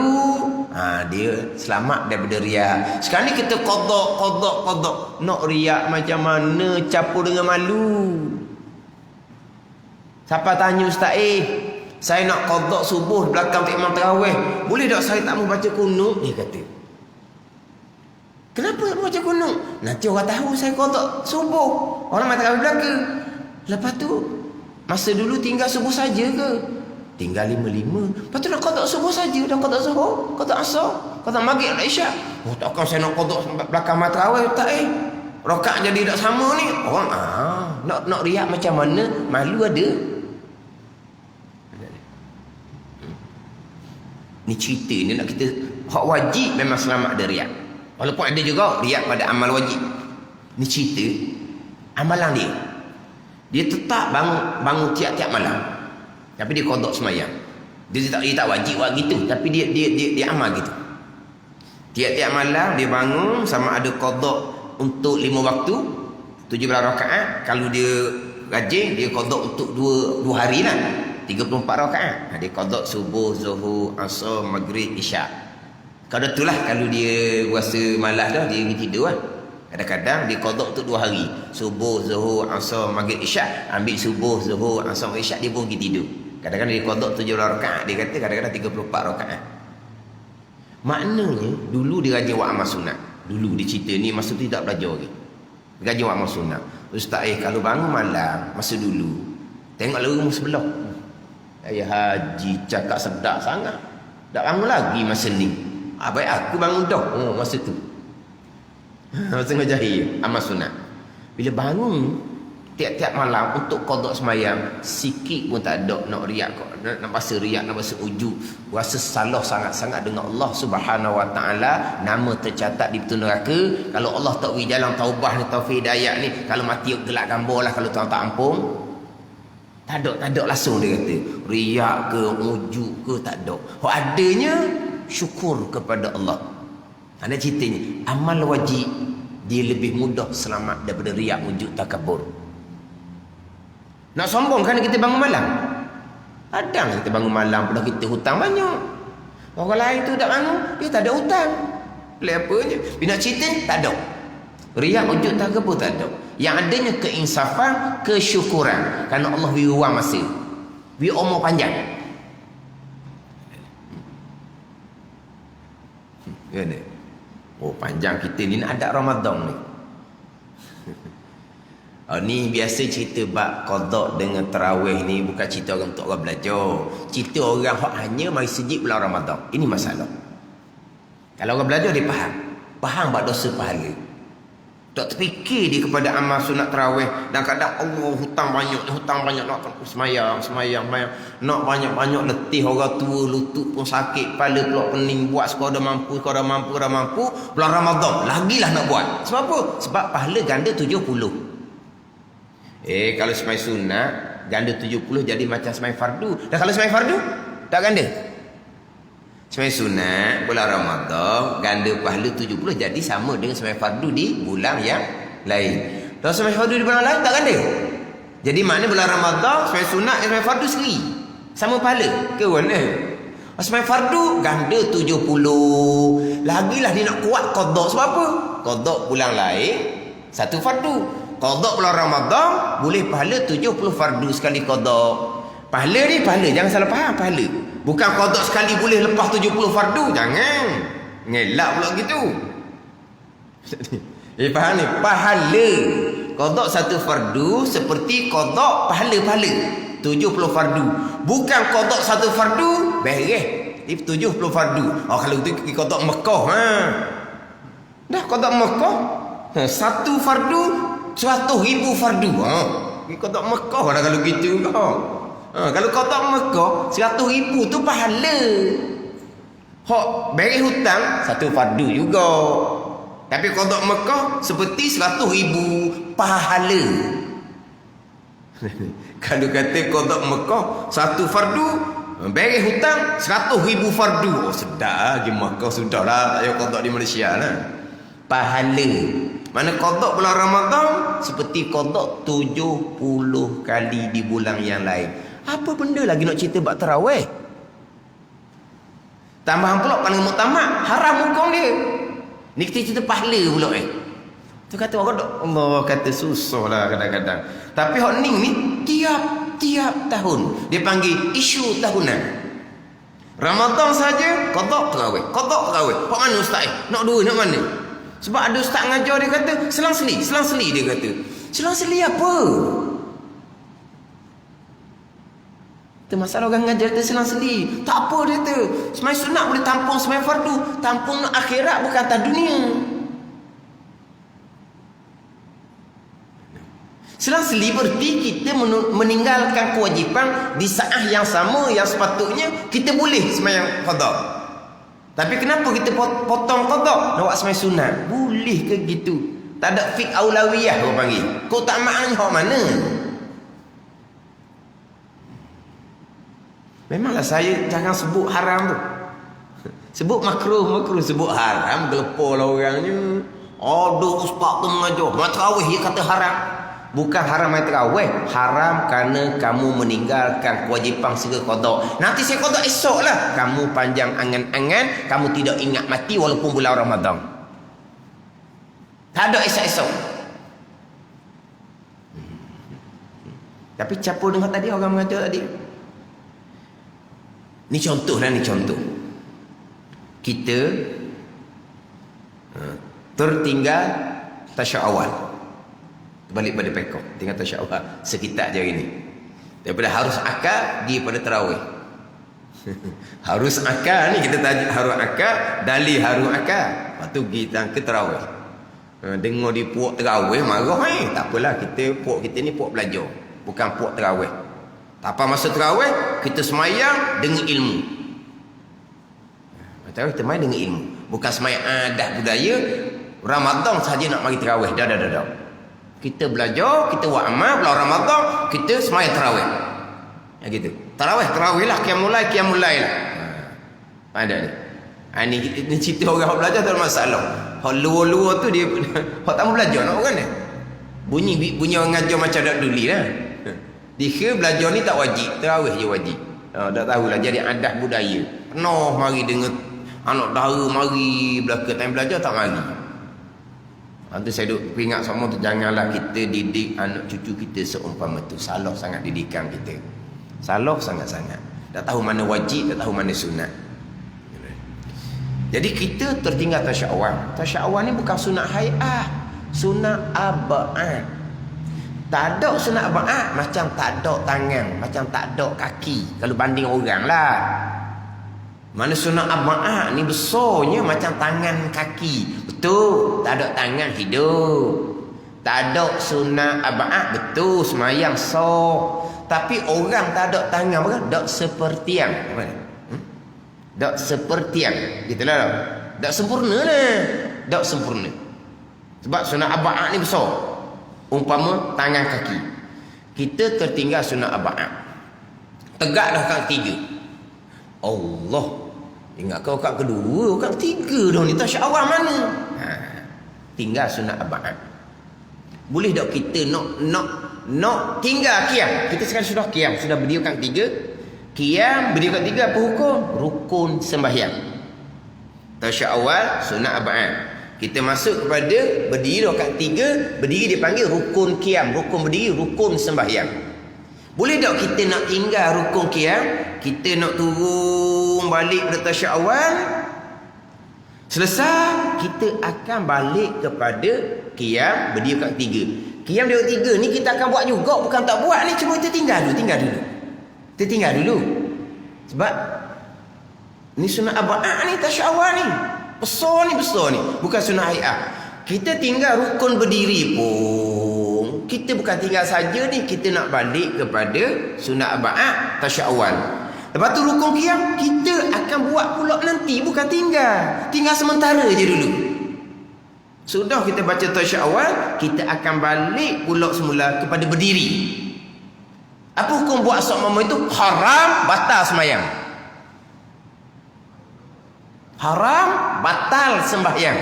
dia selamat daripada riak. Sekarang ni kita qada. Nak riak macam mana? Campur dengan malu. Siapa tanya ustaz, saya nak qada subuh belakang imam tarawih. Boleh tak saya tak mau baca kunut? Dia kata. Kenapa tak mau baca kunut? Nanti orang tahu saya qada subuh. Orang mai tarawih belakang. Lepas tu masa dulu tinggal subuh saja ke? Tinggal 5-5. Lepas tu nak qada subuh saja, dah qada zuhur, qada asar, qada maghrib, isyak. Takkan saya nak qada belakang mai tarawih tak Rakaat jadi tak sama ni. Orang nak riak macam mana? Malu ada. Ni cerita ni nak kita hak wajib memang selamat dari riak. Walaupun ada juga riak pada amal wajib. Ni cerita amalan dia. Dia tetap bangun tiap-tiap malam. Tapi dia qada sembahyang. Dia tak wajib buat gitu, tapi dia amal gitu. Tiap-tiap malam dia bangun sama ada qada untuk 5 waktu 17 rakaat. Kalau dia rajin dia qada untuk 2 hari lah. 34 rakaat. Dia qada subuh, zuhur, asar, maghrib, isyak. Kalau itulah kalau dia rasa malas dah dia pergi tidur lah. Kadang-kadang dia qada untuk 2 hari. Subuh, zuhur, asar, maghrib, isyak. Ambil subuh, zuhur, asar, isyak dia pun pergi tidur. Kadang-kadang dia qada 17 rakaat, dia kata kadang-kadang 34 rakaat. Maknanya dulu dia rajin buat amal sunat. Dulu dia cerita ni masa tu tak belajar lagi. Dia rajin buat amal sunat. Ustaz kalau bangun malam masa dulu tengok lagu sebelah. Ayah haji cakap sedap sangat. Tak bangun lagi masa ni. Baik aku bangun dah. Masa tu. Masa ngajahir amal sunat. Bila bangun tiap-tiap malam untuk qada sembahyang, sikit pun tak ada nak riak kau. Nak rasa riak, nak rasa ujub, rasa salah sangat-sangat dengan Allah Subhanahu wa taala, nama tercatat di pintu neraka. Kalau Allah tak bagi jalan taubah ni, taufik hidayah ni, kalau mati gelak gambar lah kalau tuan tak ampun. Tak ada langsung dia kata. Riak ke, ujub ke, tak ada. Hak adanya syukur kepada Allah. Ada ceritanya, amal wajib dia lebih mudah selamat daripada riak, ujub, takabur. Nak sombong kan kita bangun malam? Kadang kita bangun malam pada kita hutang banyak. Orang lain tu tak bangun, dia tak ada hutang. Boleh apa je. Dia nak cerita, tak ada. Riak, ujub, takabur tak ada. Yang adanya keinsafan, kesyukuran. Kerana Allah beri ruang masa. Beri umur panjang. Kan? Oh, panjang kita ni nak ada Ramadan ni. Ni biasa cerita bab qada dengan tarawih ni bukan cerita orang untuk orang belajar. Cerita orang hak hanya mari sejid bulan Ramadan. Ini masalah. Kalau orang belajar dia faham. Faham bab dosa pahala. Tak terfikir dia kepada amal sunat tarawih dan kadang Allah hutang banyak nak semayang. Nak banyak letih orang tua, lutut pun sakit, kepala pula pening buat sekadar mampu. Bulan Ramadan lagilah nak buat. Sebab apa? Sebab pahala ganda 70. Kalau semai sunat ganda 70 jadi macam semai fardu. Dan kalau semai fardu tak ganda. Semai sunat bulan Ramadan ganda pahala 70 jadi sama dengan semai fardu di bulan yang lain. Kalau semai fardu di bulan lain tak ganda. Jadi maknanya bulan Ramadan semai sunat dan semai fardu seri. Sama pahala ke mana? Semai fardu ganda 70. Lagilah dia nak kuat qada. Sebab apa? Qada bulan lain satu fardu. Qada bulan Ramadan boleh pahala 70 fardu sekali qada. Pahala ni pahala, jangan salah faham pahala. Bukan qada sekali boleh lepas 70 fardu, jangan. Ngelak pula gitu. Faham ni? Pahala. Qada satu fardu seperti qada pahala-pahala 70 fardu. Bukan qada satu fardu beres 70 fardu. Kalau tu qada Mekah Dah qada Mekah satu fardu 100,000 fardu. Kau tak Mekah dah kalau gitu kau. Kalau kau tak Mekah 100,000 tu pahala. Hak beri hutang satu fardu juga. Tapi kau tak Mekah seperti 100,000 pahala. Kalau kata kau tak Mekah satu fardu beri hutang 100,000 fardu. Oh sedap lagi Mekah sudahlah. Tak payah kau tak di Malaysia lah. Pahala. Mana qada bulan Ramadan seperti qada 70 kali di bulan yang lain. Apa benda lagi nak cerita bab tarawih? Tambahan pula paling muktamad haram hukum dia. Ni kita cerita pahala pula Tu kata orang Allah kata susah lah kadang-kadang. Tapi hak ni tiap tahun dia panggil isu tahunan. Ramadan saja qada tarawih. Hak mana ustaz nak dua nak mana? Sebab ada ustaz ngajar dia kata selang-seli dia kata. Selang-seli apa? Itu masalah orang ngajar dia selang-seli. Tak apa dia kata. Semai sunat boleh tampung semai fardu. Tampung akhirat bukan atas dunia. Selang-seli berarti kita meninggalkan kewajipan di saat yang sama yang sepatutnya kita boleh sembahyang qada. Tapi kenapa kita potong qada nak buat semai sunat? Boleh ke gitu? Tak ada fiqh aulawiyah orang panggil. Kau tak maknanya hak mana? Memanglah saya jangan sebut haram tu. Sebut makruh, sebut haram gelepor lah orangnya. Ada ustaz tu mengajar tarawih dia kata haram. Bukan haram yang tarawih, haram kerana kamu meninggalkan kewajipan segera qada. Nanti saya qada esoklah. Kamu panjang angan-angan, kamu tidak ingat mati walaupun bulan Ramadan. Tak ada esok-esok. Tapi campur dengan tadi orang mengata tadi. Ni contoh. Kita tertinggal tasyrik awal. Balik pada pekok tinggal tasyawal sekitar je hari ni. Daripada harus akal dia pada tarawih. Harus akal ni kita tajuk harus akal, dalil harus akal. Lepas tu kita ke tarawih. Dengar di puak tarawih marah tak apalah, puak kita ni puak belajar, bukan puak tarawih. Tak apa masa tarawih kita semayang dengan ilmu. Tarawih kita main dengan ilmu, bukan semayang adat budaya. Ramadan saja nak mari tarawih dah. Kita belajar, kita buat amal bulan Ramadan, kita semayang tarawih. Ya gitu. Tarawih lah, qiyamul lail lah. Ada ni. Ini cerita orang belajar tak ada masalah. Hak luar-luar tu dia hak tak mau belajar nak orang ni. Bunyi orang ngajar macam dak duli lah. Dia belajar ni tak wajib, tarawih je wajib. Dah tahulah jadi adat budaya. Penuh mari dengan anak dara mari belaka time belajar tak mari. Nanti saya duk peringat semua tu, janganlah kita didik anak cucu kita seumpama tu. Salah sangat didikan kita. Salah sangat-sangat. Tak tahu mana wajib, tak tahu mana sunat. Jadi kita tertinggal tasyahud awal. Tasyahud awal ni bukan sunat hai'ah, sunat aba'ah. Tak ada sunat aba'ah macam tak ada tangan, macam tak ada kaki. Kalau banding orang lah. Mana sunat aba'ah ni besarnya macam tangan kaki. Betul, tak ada tangan hidup. Tak ada sunat aba'ah, betul, semayang sah. Tapi orang tak ada tangan bukan? Tak seperti yang tak seperti yang gitulah. Tak sempurna lah. Tak sempurna. Sebab sunat aba'ah ni besar. Umpama tangan kaki. Kita tertinggal sunat aba'ah. Tegak dah kat tiga. Allah. Ingat kau kat kedua, kat tiga dah ni. Tasyahud awal mana? Tinggal sunat aba'ah. Boleh tak kita nak tinggal qiyam? Kita sekarang sudah qiyam, sudah berdiri kat tiga. Qiyam berdiri kat tiga apa hukum? Rukun sembahyang. Tasyahud awal sunat aba'ah. Kita masuk kepada berdiri kat tiga, berdiri dipanggil rukun qiyam, rukun berdiri, rukun sembahyang. Boleh tak kita nak tinggal rukun qiyam, kita nak turun balik pada tasyahud awal, selesai kita akan balik kepada qiyam berdiri kat tiga. Qiyam berdiri kat tiga ni kita akan buat juga, bukan tak buat ni, cuma kita tinggal dulu. Kita tinggal dulu. Sebab ni sunat aba'ah ni, tasyahud awal ni. Besar ni. Bukan sunat hai'ah. Kita tinggal rukun berdiri pun, kita bukan tinggal saja ni, kita nak balik kepada sunat aba'ah, tasyahud awal. Lepas tu rukun qiyam kita akan buat pula nanti, bukan tinggal. Tinggal sementara je dulu. Sudah kita baca tasyahud awal, kita akan balik pula semula kepada berdiri. Apa hukum buat seumpama itu? Haram, batal sembahyang. Haram, batal sembahyang.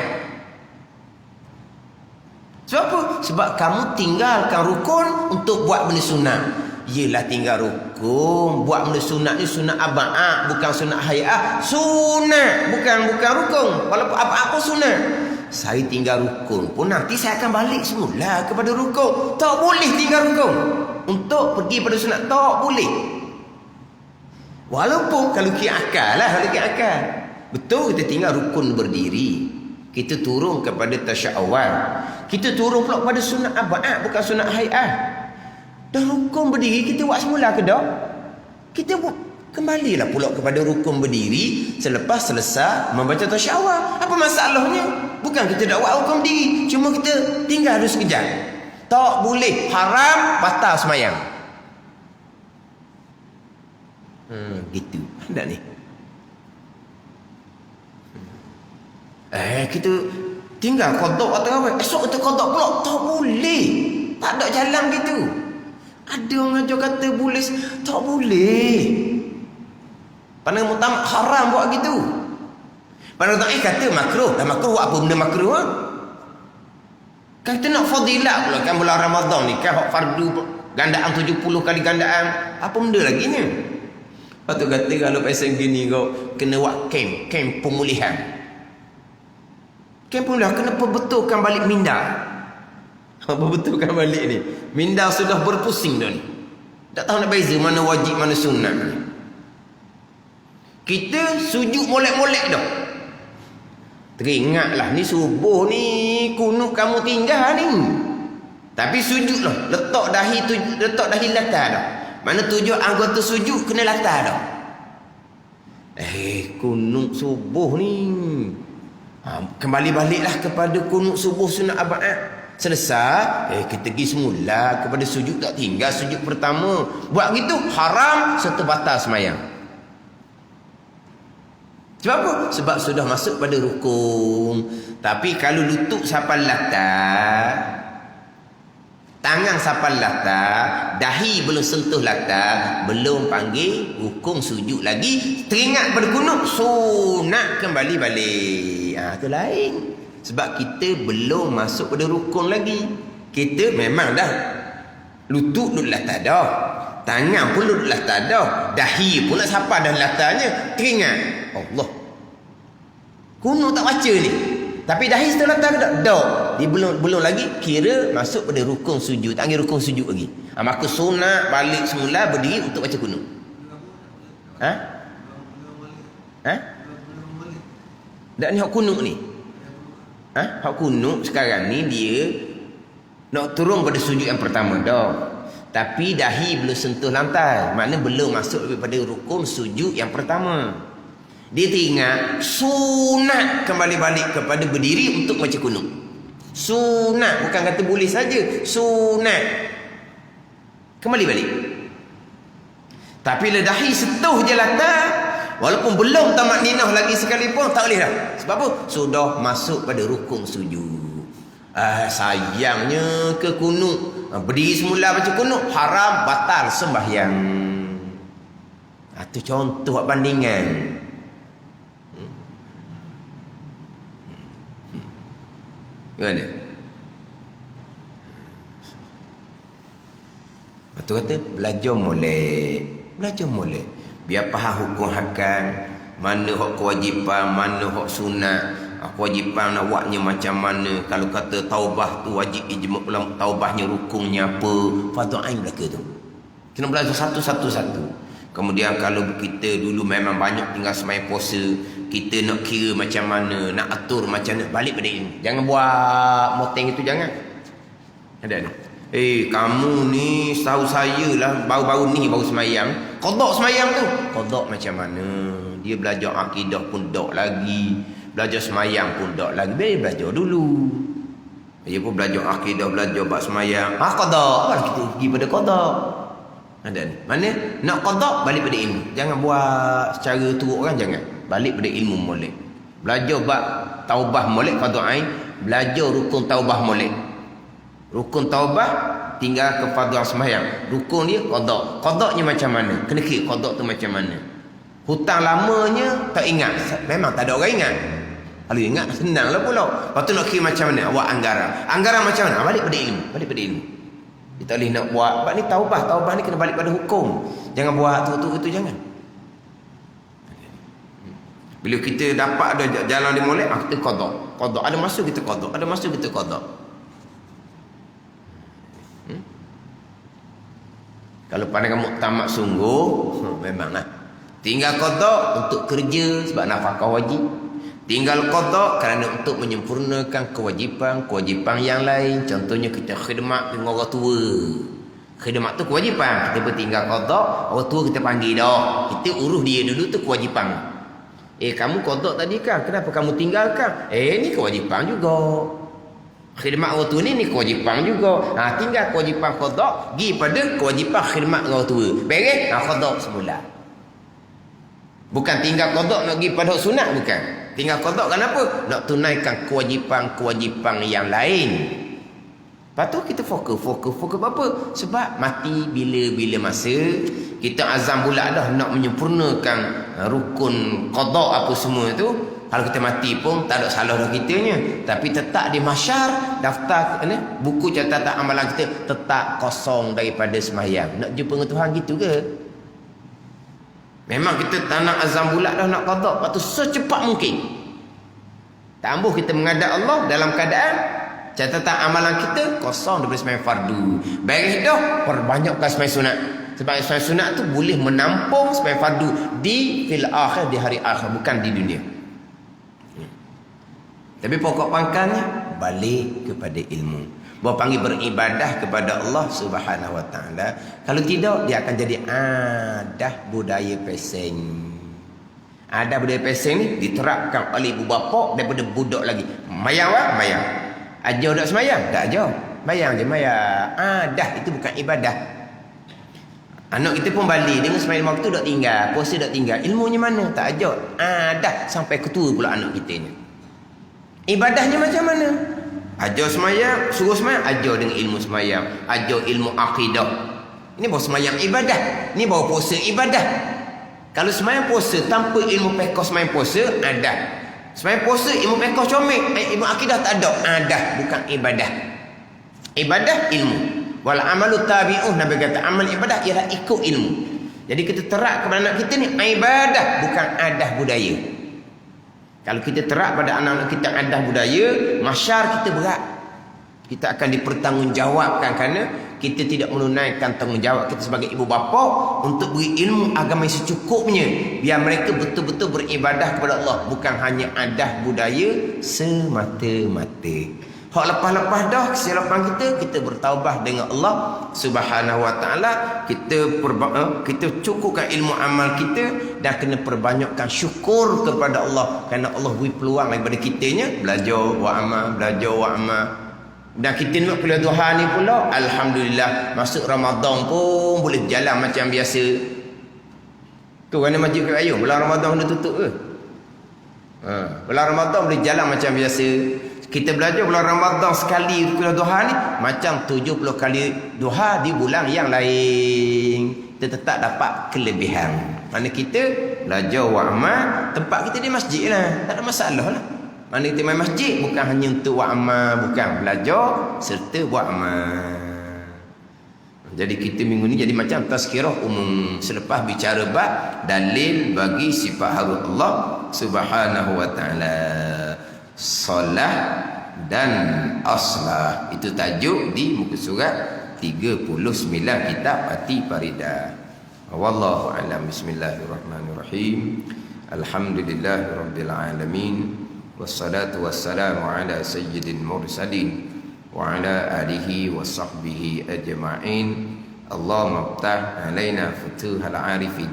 Sebab apa? Sebab kamu tinggalkan rukun untuk buat benda sunat. Yelah tinggal rukun, buat benda sunat ni sunat aba'ah, bukan sunat hai'ah. Sunat, bukan rukun. Walaupun apa-apa sunat. Saya tinggal rukun pun nanti saya akan balik semula kepada rukun. Tak boleh tinggal rukun untuk pergi pada sunat, tak boleh. Walaupun kalau qiyam akal lah, kalau qiyam akal. Betul kita tinggal rukun berdiri. Kita turun kepada tasyahud awal. Kita turun pula kepada sunat aba'ah, bukan sunat hai'ah. Dan rukun berdiri kita buat semula ke tak? Kita kembalilah pula kepada rukun berdiri selepas selesai membaca tasyahud awal. Apa masalahnya? Bukan kita dak buat rukun berdiri, cuma kita tinggal dulu sekejap. Tak boleh, haram, batal semayang. Gitu. Tak ni. Kita tinggal qada atau apa? Esok kita qada pula, tak boleh. Tak ada jalan gitu. Ada orang ajar kata boleh, tak boleh. Pandang mutam haram buat gitu. Pandang mutam kata makruh. Dah makruh buat apa benda makruh ha? Kan kita nak fadilat pula kan bulan Ramadan ni kan hak fardu gandaan 70 kali gandaan. Apa benda lagi ni? Lepas tu kata kalau pasal gini kau kena buat camp pemulihan. Camp pemulihan kena perbetulkan balik minda. Perbetulkan balik ni. Minda sudah berpusing dah ni. Tak tahu nak beza mana wajib mana sunat ni. Kita sujud molek-molek dah. Teringatlah ni subuh ni kunut kamu tinggal ni. Tapi sujudlah, letak dahi latar dah. Mana tujuh anggota sujud kena latar dah. Kunut subuh ni. Kembali baliklah kepada kunut subuh sunat aba'ah. Selesai, kita pergi semula kepada sujud, tak tinggal sujud pertama. Buat gitu haram serta batal semayang. Sebab apa? Sebab sudah masuk pada rukun. Tapi kalau lutut sampai latar, tangan sampai latar, dahi belum sentuh latar, belum panggil rukun sujud lagi. Teringat pada kunut, sunat kembali balik. Itu lain. Sebab kita belum masuk pada rukun lagi. Kita memang dah lutut duduk latar dah, tangan pun duduk latar dah, dahi pun nak sapa dah latarnya. Teringat Allah, kunut tak baca ni, tapi dahi sudah latar ke tak? Dah. Dia belum lagi kira masuk pada rukun sujud. Tak panggil rukun sujud lagi. Maka sunat balik semula berdiri untuk baca kunut. Tak ni hak kunuk ni. Hak kunuk sekarang ni dia nak turun pada sujud yang pertama dah. Tapi dahi belum sentuh lantai. Maknanya belum masuk daripada rukun sujud yang pertama. Dia teringat sunat kembali balik kepada berdiri untuk baca kunut. Sunat, bukan kata boleh saja, sunat. Kembali balik. Tapi bila dahi sentuh je lantai, walaupun belum tamat ninah lagi sekalipun, tak boleh dah. Sebab apa? Sudah masuk pada rukun sujud. Sayangnya ke kunut. Berdiri semula baca kunut, haram, batal sembahyang. Itu contoh bandingan. Gimana? Lepas tu kata, belajar molek. Belajar molek. Biar faham hukum hakam. Mana hak kewajipan, mana hak sunat. Kewajipan nak buatnya macam mana. Kalau kata taubah tu wajib ijma' ulama, taubahnya rukunnya apa. Fardu ain belaka tu. Kena belajar satu-satu. Kemudian kalau kita dulu memang banyak tinggal sembahyang puasa, kita nak kira macam mana, nak atur macam mana, balik pada ilmu. Jangan buat moteng itu, jangan. Ada. Kamu ni tahu saya lah, baru-baru ni baru sembahyang. Qada sembahyang tu. Qada macam mana? Dia belajar akidah pun dok lagi. Belajar semayang pun tak lagi. Biar belajar dulu. Dia pun belajar akidah, belajar bab semayang. Qada. Kan kita pergi pada qada. Ada ni. Mana? Nak qada, balik pada ilmu. Jangan buat secara teruk kan, jangan. Balik pada ilmu molek. Belajar bab taubah molek, fardu ain. Belajar rukun taubah molek. Rukun taubah tinggal ke fardu semayang. Rukun dia qada. Qadanya macam mana? Kena kira qada tu macam mana. Hutang lamanya tak ingat. Memang tak ada orang ingat. Kalau ingat senanglah pula. Lepas tu nak kira macam mana? Awak anggaran. Anggaran macam mana? Balik pada ilmu. Balik pada ilmu. Kita boleh nak buat. Sebab ni taubah. Taubah ni kena balik pada hukum. Jangan buat tu jangan. Bila kita dapat ada jalan di molek, kita qada. Qada. Ada masa kita qada. Ada masa kita qada. Kalau pandangan muktamad sungguh, memanglah. Tinggal qada untuk kerja sebab nafkah wajib. Tinggal qada kerana untuk menyempurnakan kewajipan yang lain. Contohnya kita khidmat dengan orang tua. Khidmat tu kewajipan. Kita bertinggal qada, orang tua kita panggil dah. Kita urus dia dulu tu kewajipan. Kamu qada tadi kan? Kenapa kamu tinggalkan? Ni kewajipan juga. Khidmat orang tua ni kewajipan juga. Tinggal kewajipan qada, pergi pada kewajipan khidmat orang tua. Beres? Qada semula. Bukan tinggal qada nak pergi pada sunat, bukan. Tinggal qada kenapa? Nak tunaikan kewajipan yang lain. Lepas tu kita fokus apa? Sebab mati bila masa. Kita azam bulat dah nak menyempurnakan rukun qada apa semua tu. Kalau kita mati pun tak ada salah dah kitanya. Tapi tetap di mahsyar, daftar buku catatan amalan kita tetap kosong daripada sembahyang. Nak jumpa dengan Tuhan gitu ke? Memang kita tak nak azam bulat dah nak qada. Lepas tu secepat mungkin. Tambah kita menghadap Allah dalam keadaan catatan amalan kita kosong daripada sembahyang fardu. Beres dah, perbanyakkan sembahyang sunat. Sebab sembahyang sunat tu boleh menampung sembahyang fardu di fil akhir, di hari akhir, bukan di dunia. Tapi pokok pangkalnya balik kepada ilmu. Bahawa panggil beribadah kepada Allah Subhanahu Wa Taala. Kalau tidak, dia akan jadi adah budaya peseng. Adah budaya peseng ni diterapkan oleh ibu bapa daripada budak lagi. Mayang apa? Mayang. Ajar tak semayang? Tak ajar. Mayang je mayang. Adah itu bukan ibadah. Anak kita pun balik dengan semayang waktu tak tinggal, puasa tak tinggal. Ilmunya mana? Tak ajar. Adah sampai ketua pula anak kita ni. Ibadahnya macam mana? Ajar semayang, suruh semayang, ajar dengan ilmu semayang, ajar ilmu akidah. Ini baru semayang ibadah. Ini baru puasa ibadah. Kalau semayang puasa tanpa ilmu fiqh semayang puasa, ada. Semayang puasa ilmu fiqh comel, ilmu akidah tak ada. Ada, bukan ibadah. Ibadah ilmu. Wal amalu tabi'uh, Nabi kata amal ibadah ialah ikut ilmu. Jadi kita terak kepada anak kita ni ibadah, bukan adah budaya. Kalau kita terak pada anak-anak kita adah budaya, masyar kita berat. Kita akan dipertanggungjawabkan kerana kita tidak menunaikan tanggungjawab kita sebagai ibu bapa untuk beri ilmu agama yang secukupnya. Biar mereka betul-betul beribadah kepada Allah. Bukan hanya adat budaya semata-mata. Hak lepas-lepas dah kesilapan kita bertaubah dengan Allah Subhanahu Wa Taala. Kita cukupkan ilmu amal kita dan kena perbanyakkan syukur kepada Allah kerana Allah beri peluang daripada kitanya belajar wa amal. Dan kita nak kuliah duha ni pula, alhamdulillah, masuk Ramadan pun boleh jalan macam biasa. Tu kerana masjid Kayu bulan Ramadan dah tutup ke? Bulan Ramadan boleh jalan macam biasa. Kita belajar bulan Ramadan sekali kuliah duha ni macam 70 kali duha di bulan yang lain. Kita tetap dapat kelebihan. Mana kita belajar wa amal, tempat kita di masjid lah, tak ada masalah lah. Mana kita main masjid bukan hanya untuk buat amal, bukan belajar serta buat amal. Jadi kita minggu ni jadi macam tazkirah umum selepas bicara bab dalil bagi sifat harut Allah Subhanahu Wa Taala. Solah dan aslah itu tajuk di muka surat 39 kitab Ati Parida. Wallahu a'lam. Bismillahirrahmanirrahim. Alhamdulillahirabbil alamin. Wassalatu wassalamu ala sayyidil mursalin wa ala alihi wa sahbihi ajma'in. Allahumma iftah alaina futuhal arifin.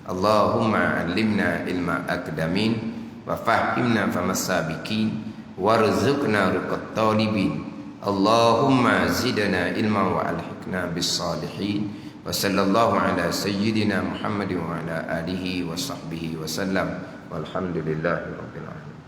Allahumma allimna ilma akdamin wa fahimna famasabikin warzuqna ruqat talibin. Allahumma zidna ilma wa alhiqna bis salihin. Wa sallallahu ala sayyidina Muhammadin wa ala alihi wa sahbihi wa sallam. Walhamdulillahi rabbil alamin.